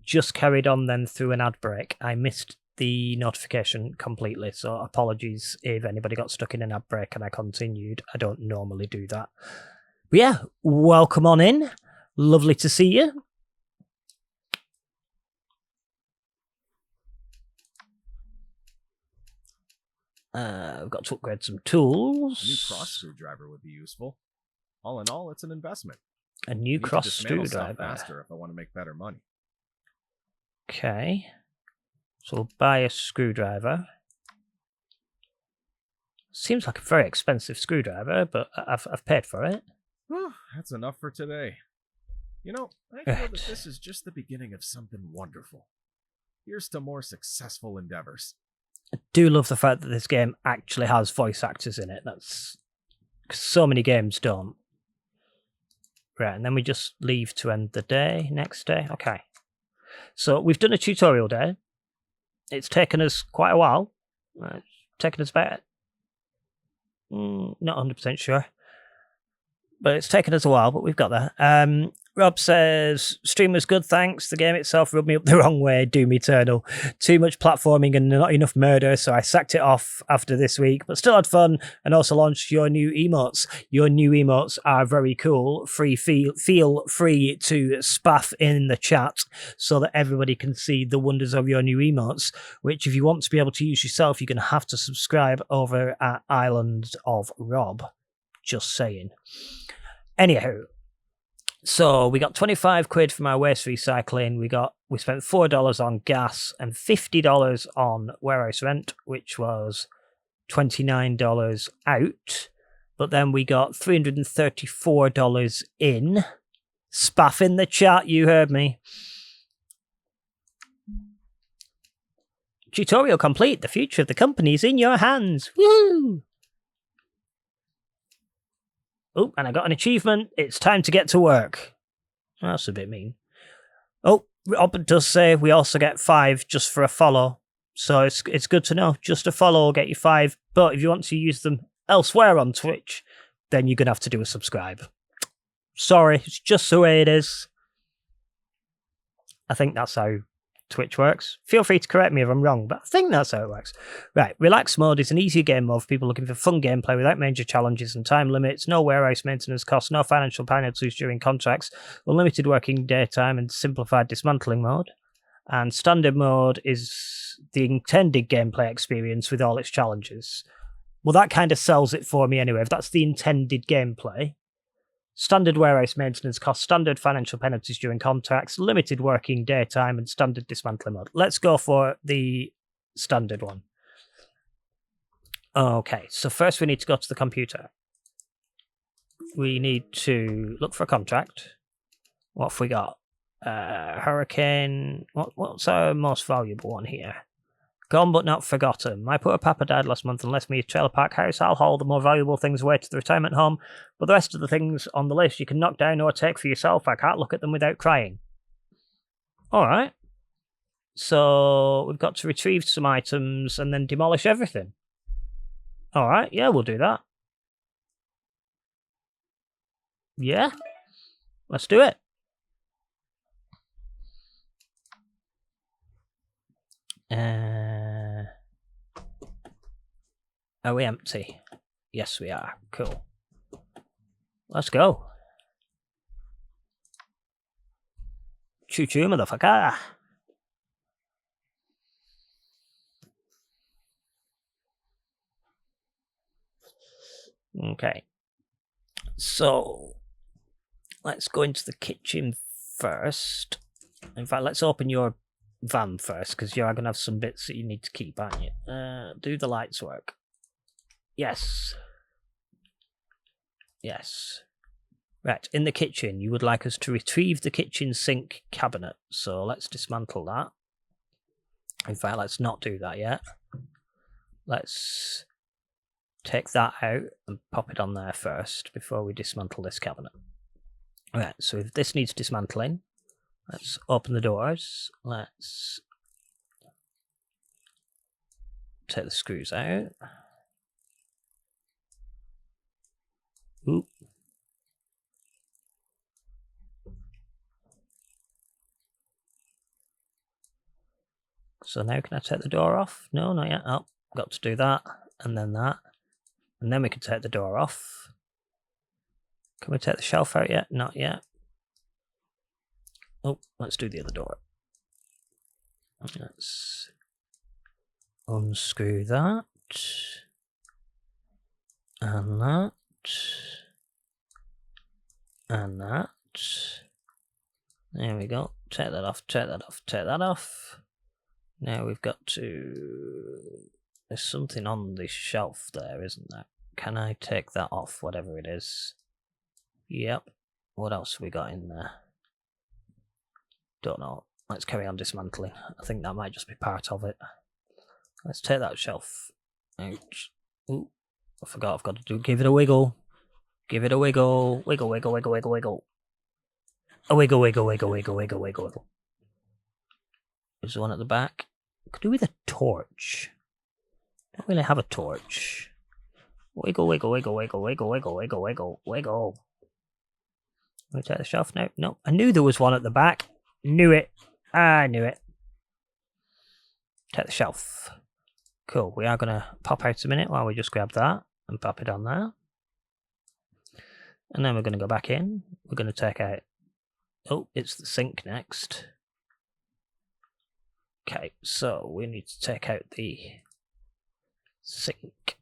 just carried on then through an ad break. I missed the notification completely, so apologies if anybody got stuck in an ad break and I continued. I don't normally do that. But yeah, welcome on in. Lovely to see you. We've got to upgrade some tools. A new cross screwdriver would be useful. All in all, it's an investment. A new cross screwdriver. Faster if I want to make better money. Okay. So we'll buy a screwdriver. Seems like a very expensive screwdriver, but I've paid for it. That's enough for today. You know, I feel that this is just the beginning of something wonderful. Here's to more successful endeavors. I do love the fact that this game actually has voice actors in it. That's... so many games don't. Right, and then we just leave to end the day, next day. Okay. So we've done a tutorial day. It's taken us quite a while. It's taken us about... not 100% sure. But it's taken us a while, but we've got there. Rob says, stream was good, thanks. The game itself rubbed me up the wrong way, Doom Eternal. Too much platforming and not enough murder, so I sacked it off after this week, but still had fun, and also launched your new emotes. Your new emotes are very cool. Feel free to spaff in the chat so that everybody can see the wonders of your new emotes, which if you want to be able to use yourself, you're going to have to subscribe over at Island of Rob. Just saying. Anyhow, so we got 25 quid from our waste recycling. We got we spent $4 on gas and $50 on warehouse rent, which was $29 out. But then we got $334 in. Spaff in the chat, you heard me. Tutorial complete. The future of the company is in your hands. Woo! Oh, and I got an achievement. It's time to get to work. That's a bit mean. Oh, Robert does say we also get 5 just for a follow. So it's good to know. Just a follow will get you 5. But if you want to use them elsewhere on Twitch, then you're going to have to do a subscribe. Sorry, it's just the way it is. I think that's how Twitch works. Feel free to correct me if I'm wrong, but I think that's how it works. Right, Relax Mode is an easier game mode for people looking for fun gameplay without major challenges and time limits, no warehouse maintenance costs, no financial penalties during contracts, unlimited working daytime, and simplified dismantling mode. And Standard Mode is the intended gameplay experience with all its challenges. Well, that kind of sells it for me anyway. If that's the intended gameplay. Standard warehouse maintenance costs, standard financial penalties during contracts, limited working daytime, and standard dismantling mode. Let's go for the standard one. Okay, so first we need to go to the computer. We need to look for a contract. What have we got? Hurricane. What's our most valuable one here? Gone but not forgotten. My poor papa died last month and left me a trailer park house. I'll haul the more valuable things away to the retirement home, but the rest of the things on the list you can knock down or take for yourself. I can't look at them without crying. Alright. So we've got to retrieve some items and then demolish everything. Alright, yeah, we'll do that. Yeah? Let's do it. Are we empty? Yes, we are. Cool. Let's go. Choo-choo, motherfucker. Okay. So, let's go into the kitchen first. In fact, let's open your van first, because you are going to have some bits that you need to keep, aren't you? Do the lights work? Yes. Yes. Right, in the kitchen, you would like us to retrieve the kitchen sink cabinet. So let's dismantle that. In fact, let's not do that yet. Let's take that out and pop it on there first before we dismantle this cabinet. Right, so if this needs dismantling, let's open the doors. Let's take the screws out. Oop. So now can I take the door off? No, not yet. Oh, got to do that, and then that. And then we can take the door off. Can we take the shelf out yet? Not yet. Oh, let's do the other door. Let's unscrew that. And that. And that. There we go. Take that off, take that off, take that off. Now we've got to... There's something on the shelf there, isn't there? Can I take that off, whatever it is? Yep. What else have we got in there? Don't know. Let's carry on dismantling. I think that might just be part of it. Let's take that shelf out. Ooh, I forgot I've got to do... Give it a wiggle. Give it a wiggle. Wiggle, wiggle, wiggle, wiggle, wiggle. A wiggle, wiggle, wiggle, wiggle, wiggle, wiggle, wiggle. There's one at the back. Could do with a torch. Don't really have a torch. Wiggle, wiggle, wiggle, wiggle, wiggle, wiggle, wiggle, wiggle, wiggle. Can we take the shelf now? No. I knew there was one at the back. Knew it. I knew it. Take the shelf. Cool. We are going to pop out a minute while we just grab that and pop it on there. And then we're going to go back in. We're going to take out... Oh, it's the sink next. Okay, so we need to take out the sink.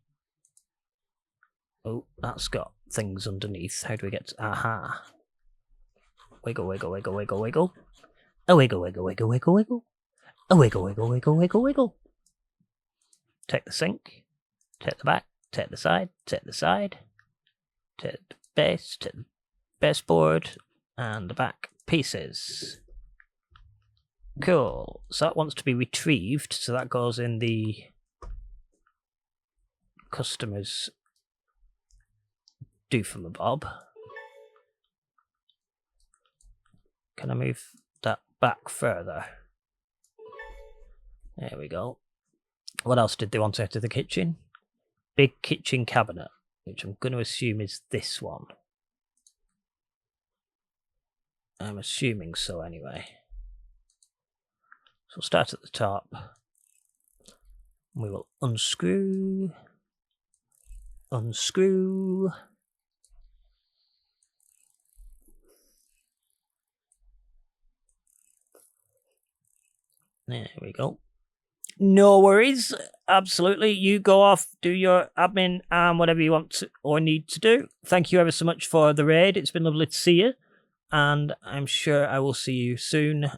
Oh, that's got things underneath. How do we get to... Aha. Wiggle, wiggle, wiggle, wiggle, wiggle. A wiggle, wiggle, wiggle, wiggle, wiggle. A wiggle, wiggle, wiggle, wiggle, wiggle. Take the sink. Take the back. Take the side. Take the side. Take the base. Take the baseboard. And the back pieces. Cool. So that wants to be retrieved. So that goes in the customer's do-for-me-bob. Can I move that back further? There we go. What else did they want out of the kitchen? Big kitchen cabinet, which I'm going to assume is this one. I'm assuming so anyway. So we'll start at the top. We will unscrew. Unscrew. There we go. No worries. Absolutely. You go off, do your admin and whatever you want to, or need to do. Thank you ever so much for the raid. It's been lovely to see you. And I'm sure I will see you soon.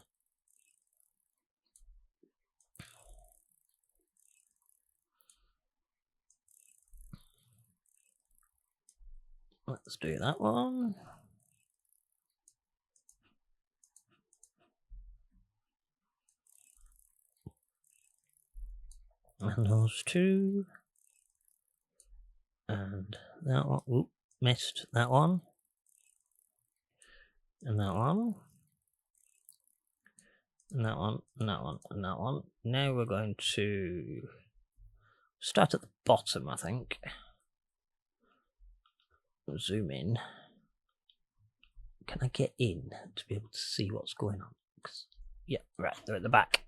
Let's do that one. And those two. And that one. Oop, missed that one. And that one. And that one. And that one. And that one. Now we're going to start at the bottom, I think. Zoom in. Can I get in to be able to see what's going on? Yeah, right, they're at the back.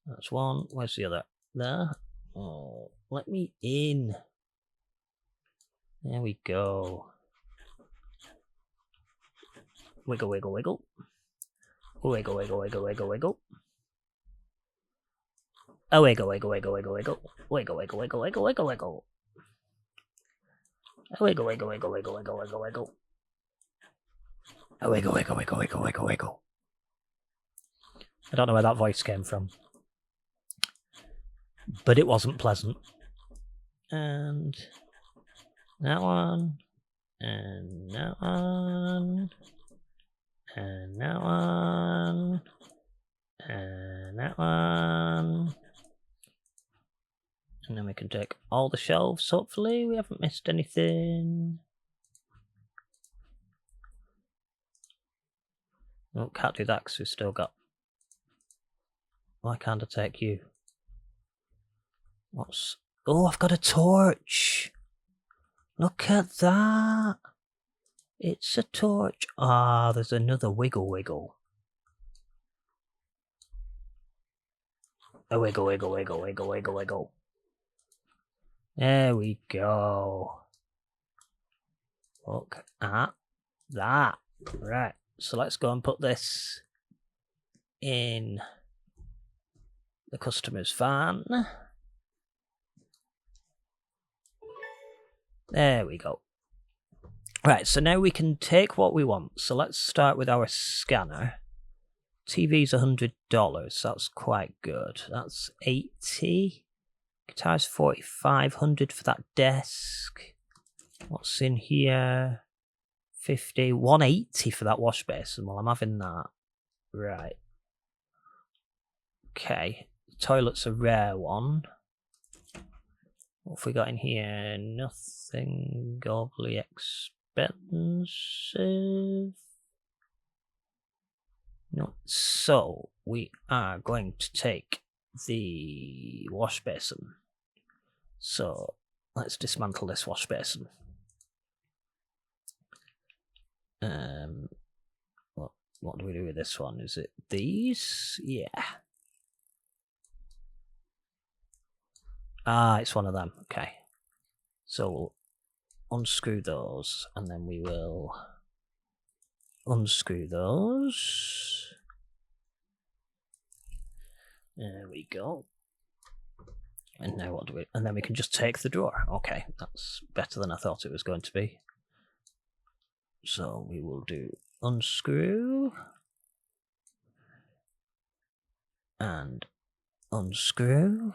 That's one. Where's the other? There. Oh, let me in. There we go. Wiggle, wiggle, wiggle. Wiggle, wiggle, wiggle, wiggle, wiggle. Oh, wiggle, wiggle, wiggle, wiggle, wiggle. Wiggle, wiggle, wiggle, wiggle, wiggle, wiggle. Wiggle, wiggle, wiggle, wiggle, wiggle, wiggle, wiggle. Wiggle, wiggle, wiggle, wiggle, wiggle, wiggle. I don't know where that voice came from, but it wasn't pleasant. And that one, and that one, and that one, and that one. And then we can take all the shelves, hopefully. We haven't missed anything. Oh, can't do that because we've still got... Why can't I take you? What's... Oh, I've got a torch! Look at that! It's a torch. Ah, there's another wiggle wiggle. A wiggle, wiggle, wiggle, wiggle, wiggle, wiggle. There we go. Look at that. Right, so let's go and put this in the customer's van. There we go. Right, so now we can take what we want. So let's start with our scanner. TV's $100, that's quite good. That's 80. Guitar's 4,500 for that desk. What's in here? 50, 180 for that wash basin. Well, I'm having that. Right. Okay. The toilet's a rare one. What have we got in here? Nothing overly expensive. No. So, we are going to take the wash basin. So, let's dismantle this wash basin. What do we do with this one? Is it these? Yeah. Ah, it's one of them. Okay. So we'll unscrew those, and then we will unscrew those. There we go. And now what do we... And then we can just take the drawer. Okay, that's better than I thought it was going to be. So we will do unscrew. And unscrew.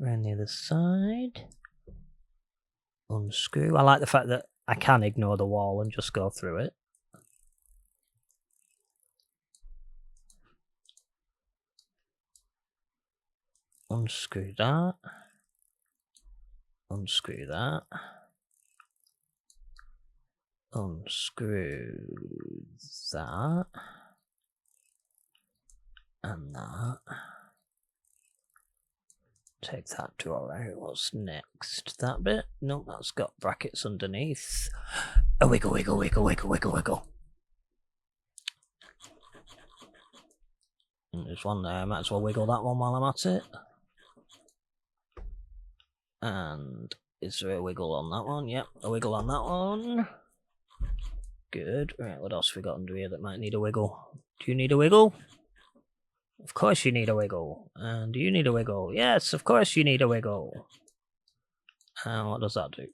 Around the other side. Unscrew. I like the fact that I can ignore the wall and just go through it. Unscrew that. Unscrew that. Unscrew that. And that. Take that drawer out. What's next? That bit? No, that's got brackets underneath. A wiggle, wiggle, wiggle, wiggle, wiggle, wiggle. And there's one there. I might as well wiggle that one while I'm at it. And is there a wiggle on that one? Yep, a wiggle on that one. Good. Right, what else have we got under here that might need a wiggle? Do you need a wiggle? Of course you need a wiggle. And do you need a wiggle? Yes, of course you need a wiggle. And what does that do?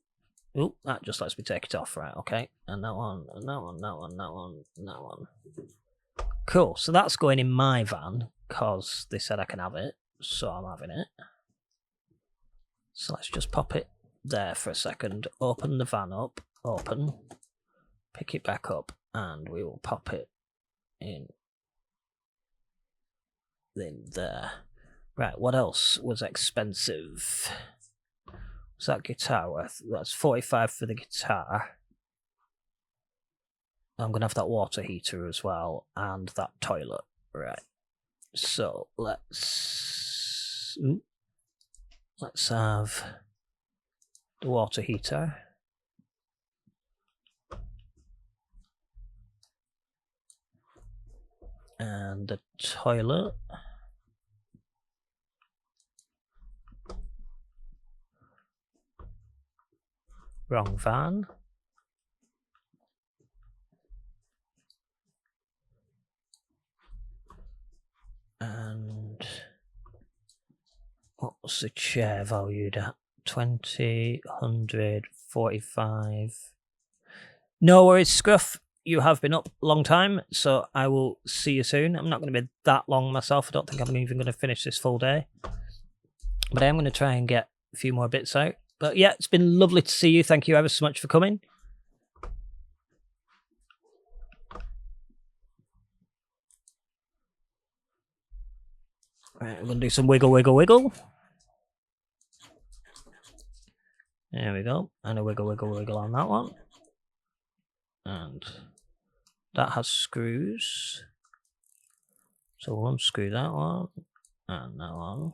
Oop, that just lets me take it off, right, okay. And that one, and that one, that one, that one, and that one. Cool, so that's going in my van, because they said I can have it, so I'm having it. So let's just pop it there for a second, open the van up, open, pick it back up, and we will pop it in there. Right, what else was expensive? Was that guitar worth? That's 45 for the guitar. I'm going to have that water heater as well, and that toilet. Right, so let's have the water heater. And the toilet. Wrong van. And what was the chair valued at? 20, 100, 45. No worries, Scruff. You have been up a long time, so I will see you soon. I'm not going to be that long myself. I don't think I'm even going to finish this full day. But I am going to try and get a few more bits out. But yeah, it's been lovely to see you. Thank you ever so much for coming. Right, we're going to do some wiggle, wiggle, wiggle. There we go. And a wiggle, wiggle, wiggle on that one. And that has screws. So we'll unscrew that one. And that one.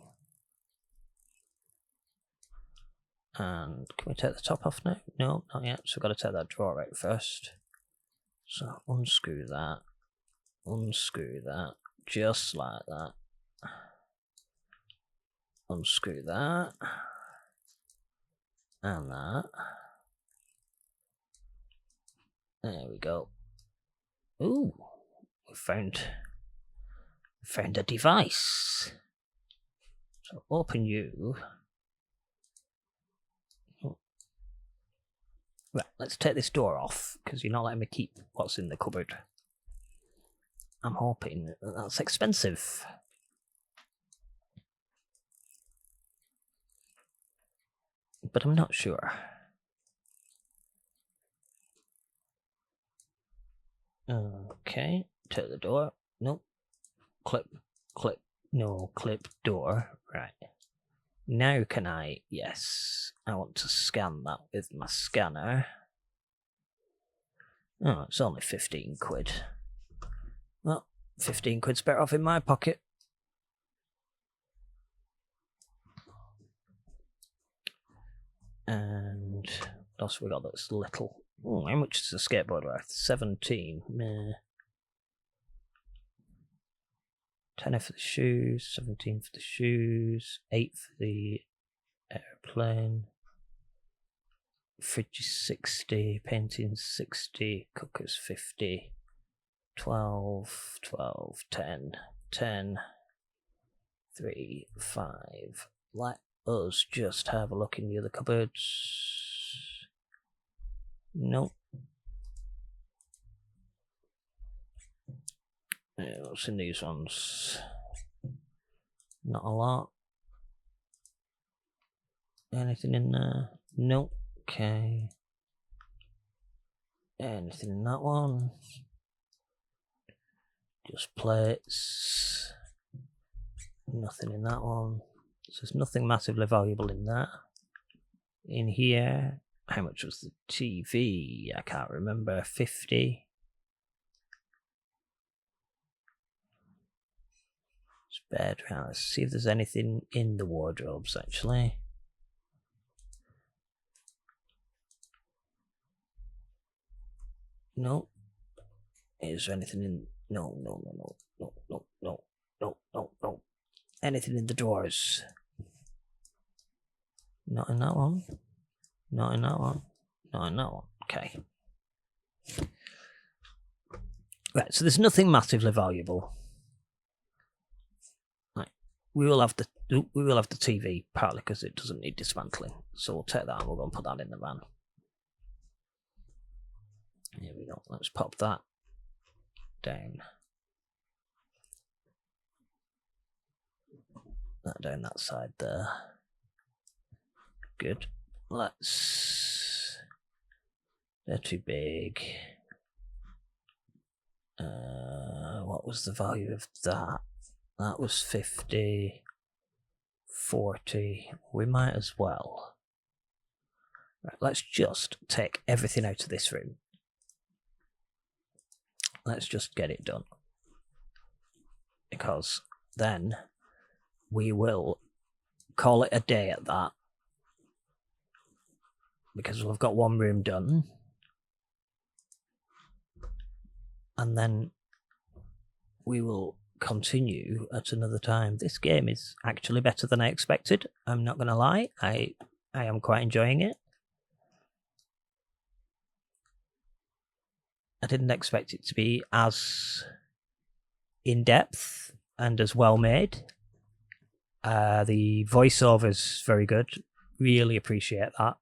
And can we take the top off now? No, not yet. So we've got to take that drawer out first. So unscrew that. Unscrew that. Just like that. Unscrew that. And that. There we go. Ooh, we found a device. So open you. Right, let's take this door off, because you're not letting me keep what's in the cupboard. I'm hoping that that's expensive. But I'm not sure. Okay, take the door. Nope. Clip, clip. No, clip door. Right. Now can I? Yes. I want to scan that with my scanner. Oh, it's only 15 quid. Well, 15 quid's better off in my pocket. And what else have we got that's little? Oh, how much is a skateboard worth? 17. Meh. 10 for the shoes, 17 for the shoes, 8 for the airplane. Fridge is 60, painting 60, cookers 50, 12, 12, 10, 10, 3, 5. Let us just have a look in the other cupboards. Nope. Yeah, what's in these ones? Not a lot. Anything in there? Nope. Okay. Anything in that one? Just plates. Nothing in that one. So there's nothing massively valuable in that. In here, how much was the TV? I can't remember. 50. It's bed. Right, let's see if there's anything in the wardrobes actually. No. Is there anything in? No. Anything in the drawers? Not in that one. Not in that one. Not in that one. Okay. Right, so there's nothing massively valuable. Right, we will have the TV partly because it doesn't need dismantling. So we'll take that and we'll go and put that in the van. Here we go. Let's pop that down. That down that side there. Good. Let's. They're too big. What was the value of that? That was 50, 40. We might as well. Right, let's just take everything out of this room. Let's just get it done. Because then we will call it a day at that. Because we've got one room done. And then we will continue at another time. This game is actually better than I expected. I'm not going to lie. I am quite enjoying it. I didn't expect it to be as in-depth and as well made. The voiceover is very good. Really appreciate that.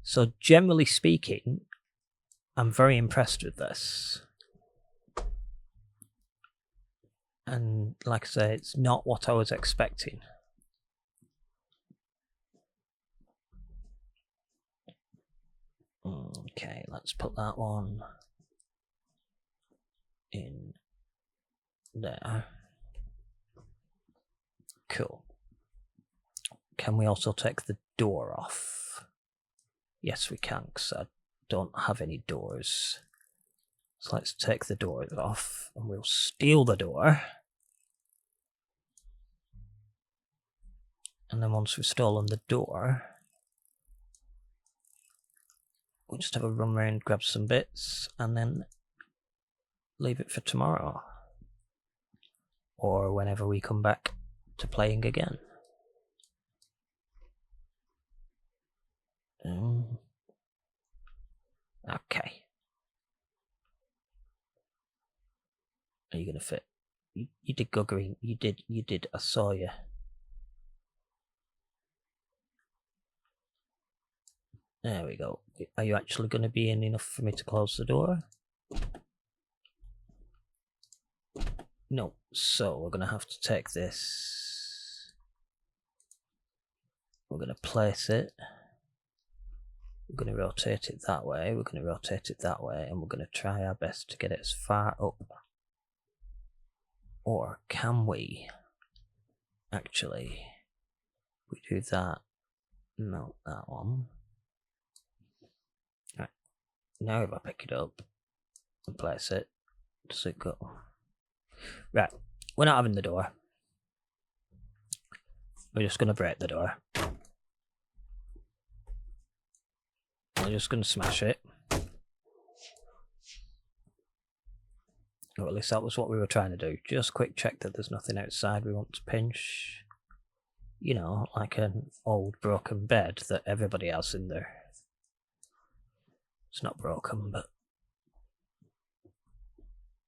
So generally speaking, I'm very impressed with this. And like I say, it's not what I was expecting. Okay, let's put that one in there. Cool. Can we also take the door off? Yes, we can, because I don't have any doors. So let's take the doors off, and we'll steal the door. And then once we've stolen the door, we'll just have a run around, grab some bits, and then leave it for tomorrow. Or whenever we come back to playing again. Okay. Are you gonna fit? You did go green. You did. I saw you. There we go. Are you actually going to be in enough for me to close the door? No. So we're going to have to take this. We're going to place it. We're going to rotate it that way. We're going to rotate it that way. And we're going to try our best to get it as far up. Or can we actually, we do that, no, that one. Right. Now if I pick it up and place it, does it go? Right, we're not having the door. We're just going to break the door. We're just going to smash it. Or at least that was what we were trying to do. Just quick check that there's nothing outside we want to pinch. You know, like an old broken bed that everybody has in there. It's not broken, but...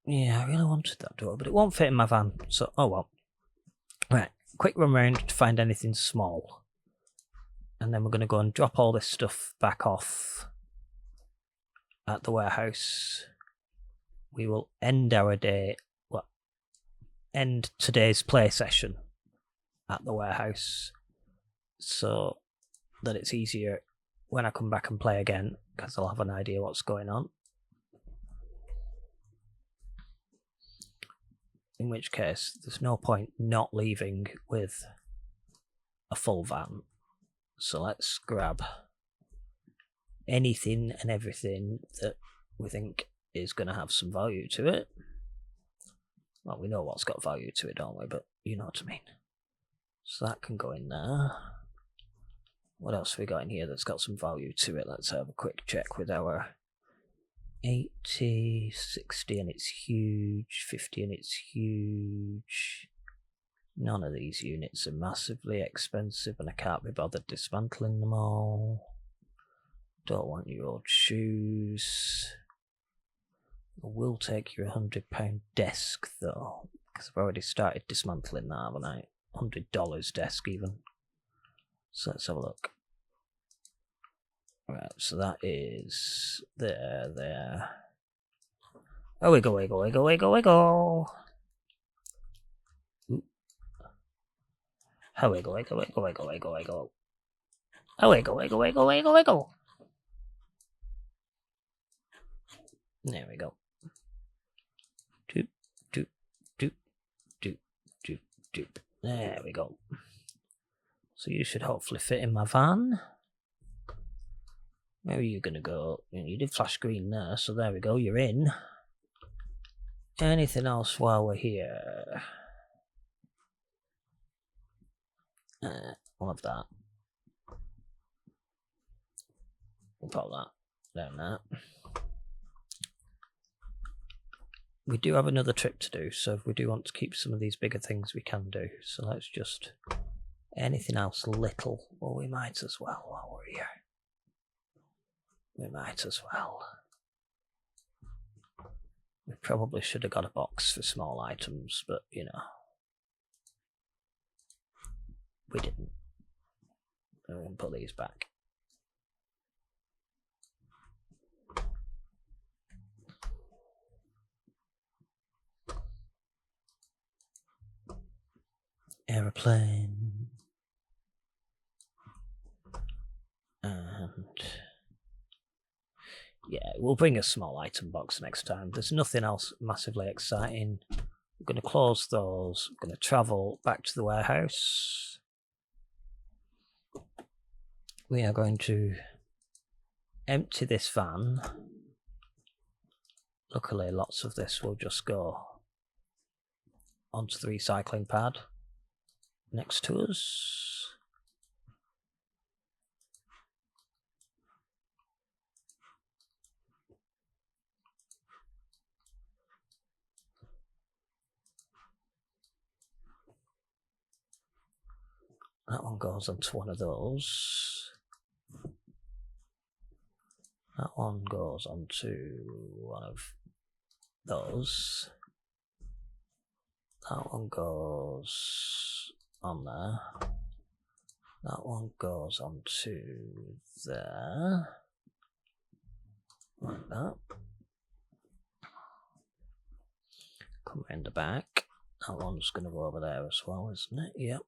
yeah, I really wanted that door, but it won't fit in my van, so oh well. Right, quick run round to find anything small. And then we're going to go and drop all this stuff back off at the warehouse. we will end our day, well, end today's play session at the warehouse, so that it's easier when I come back and play again, because I'll have an idea what's going on. In which case, there's no point not leaving with a full van. So let's grab anything and everything that we think is going to have some value to it. Well, we know what's got value to it, don't we? But you know what I mean. So that can go in there. What else have we got in here that's got some value to it? Let's have a quick check with our 80, 60 and it's huge, 50 and it's huge. None of these units are massively expensive and I can't be bothered dismantling them all. Don't want your old shoes. I will take your £100 desk though, because I've already started dismantling that, haven't I? $100 desk even. So let's have a look. Right, so that is there. Oh, wiggle, wiggle, wiggle, wiggle, wiggle. Oh, wiggle, wiggle, wiggle, wiggle, wiggle, wiggle. Oh, wiggle, wiggle, wiggle, wiggle, wiggle. There we go. Doop, doop, doop, doop, doop, doop. There we go. So you should hopefully fit in my van. Where are you going to go? You did flash green there, so there we go, you're in. Anything else while we're here? We'll have that. We'll put that down there. We do have another trip to do, so if we do want to keep some of these bigger things, we can do. So let's just... anything else little? Well, we might as well while we're here. We might as well. We probably should have got a box for small items, but, you know. We didn't. We can put these back. Aeroplane. And... yeah, we'll bring a small item box next time. There's nothing else massively exciting. We're going to close those. We're going to travel back to the warehouse. We are going to empty this van. Luckily, lots of this will just go onto the recycling pad next to us. That one goes onto one of those. That one goes onto one of those. That one goes on there. That one goes onto there. Like that. Come round the back. That one's going to go over there as well, isn't it? Yep.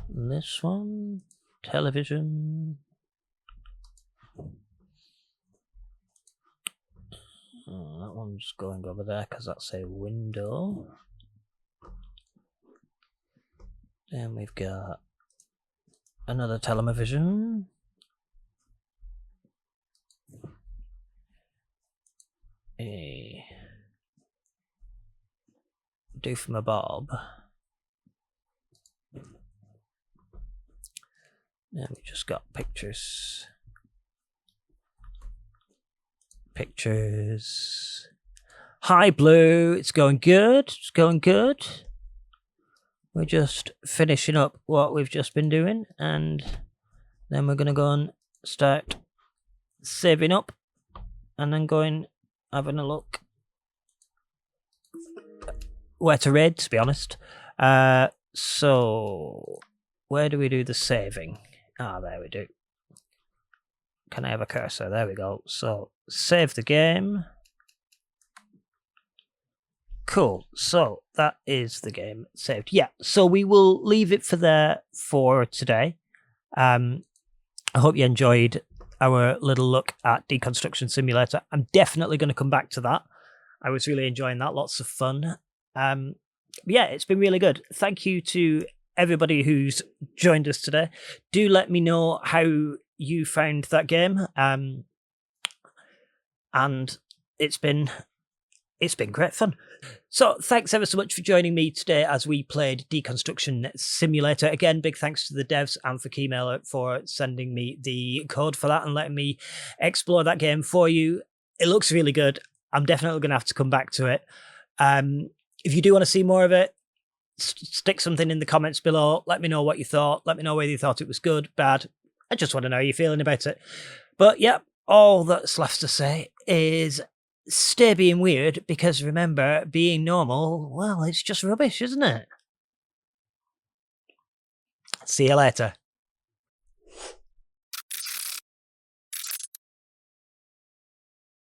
And this one, television. Oh, that one's going over there because that's a window. Then we've got another television. A do from a bob. Then we just got pictures. Pictures. Hi, Blue. It's going good. It's going good. We're just finishing up what we've just been doing, and then we're going to go and start saving up, and then going having a look where to raid, to be honest. So, where do we do the saving? Ah, there we do. Can I have a cursor? There we go. So save the game. Cool. So that is the game saved. Yeah. So we will leave it for today. I hope you enjoyed our little look at Deconstruction Simulator. I'm definitely going to come back to that. I was really enjoying that. Lots of fun. Yeah, it's been really good. Thank you to everybody who's joined us today. Do let me know how you found that game. And it's been great fun. So thanks ever so much for joining me today as we played Deconstruction Simulator. Again, big thanks to the devs and for Keymailer for sending me the code for that and letting me explore that game for you. It looks really good. I'm definitely going to have to come back to it. If you do want to see more of it, stick something in the comments below. Let me know what you thought. Let me know whether you thought it was good, bad. I just want to know how you're feeling about it. But yeah, all that's left to say is stay being weird, because remember, being normal, well, it's just rubbish, isn't it? See you later.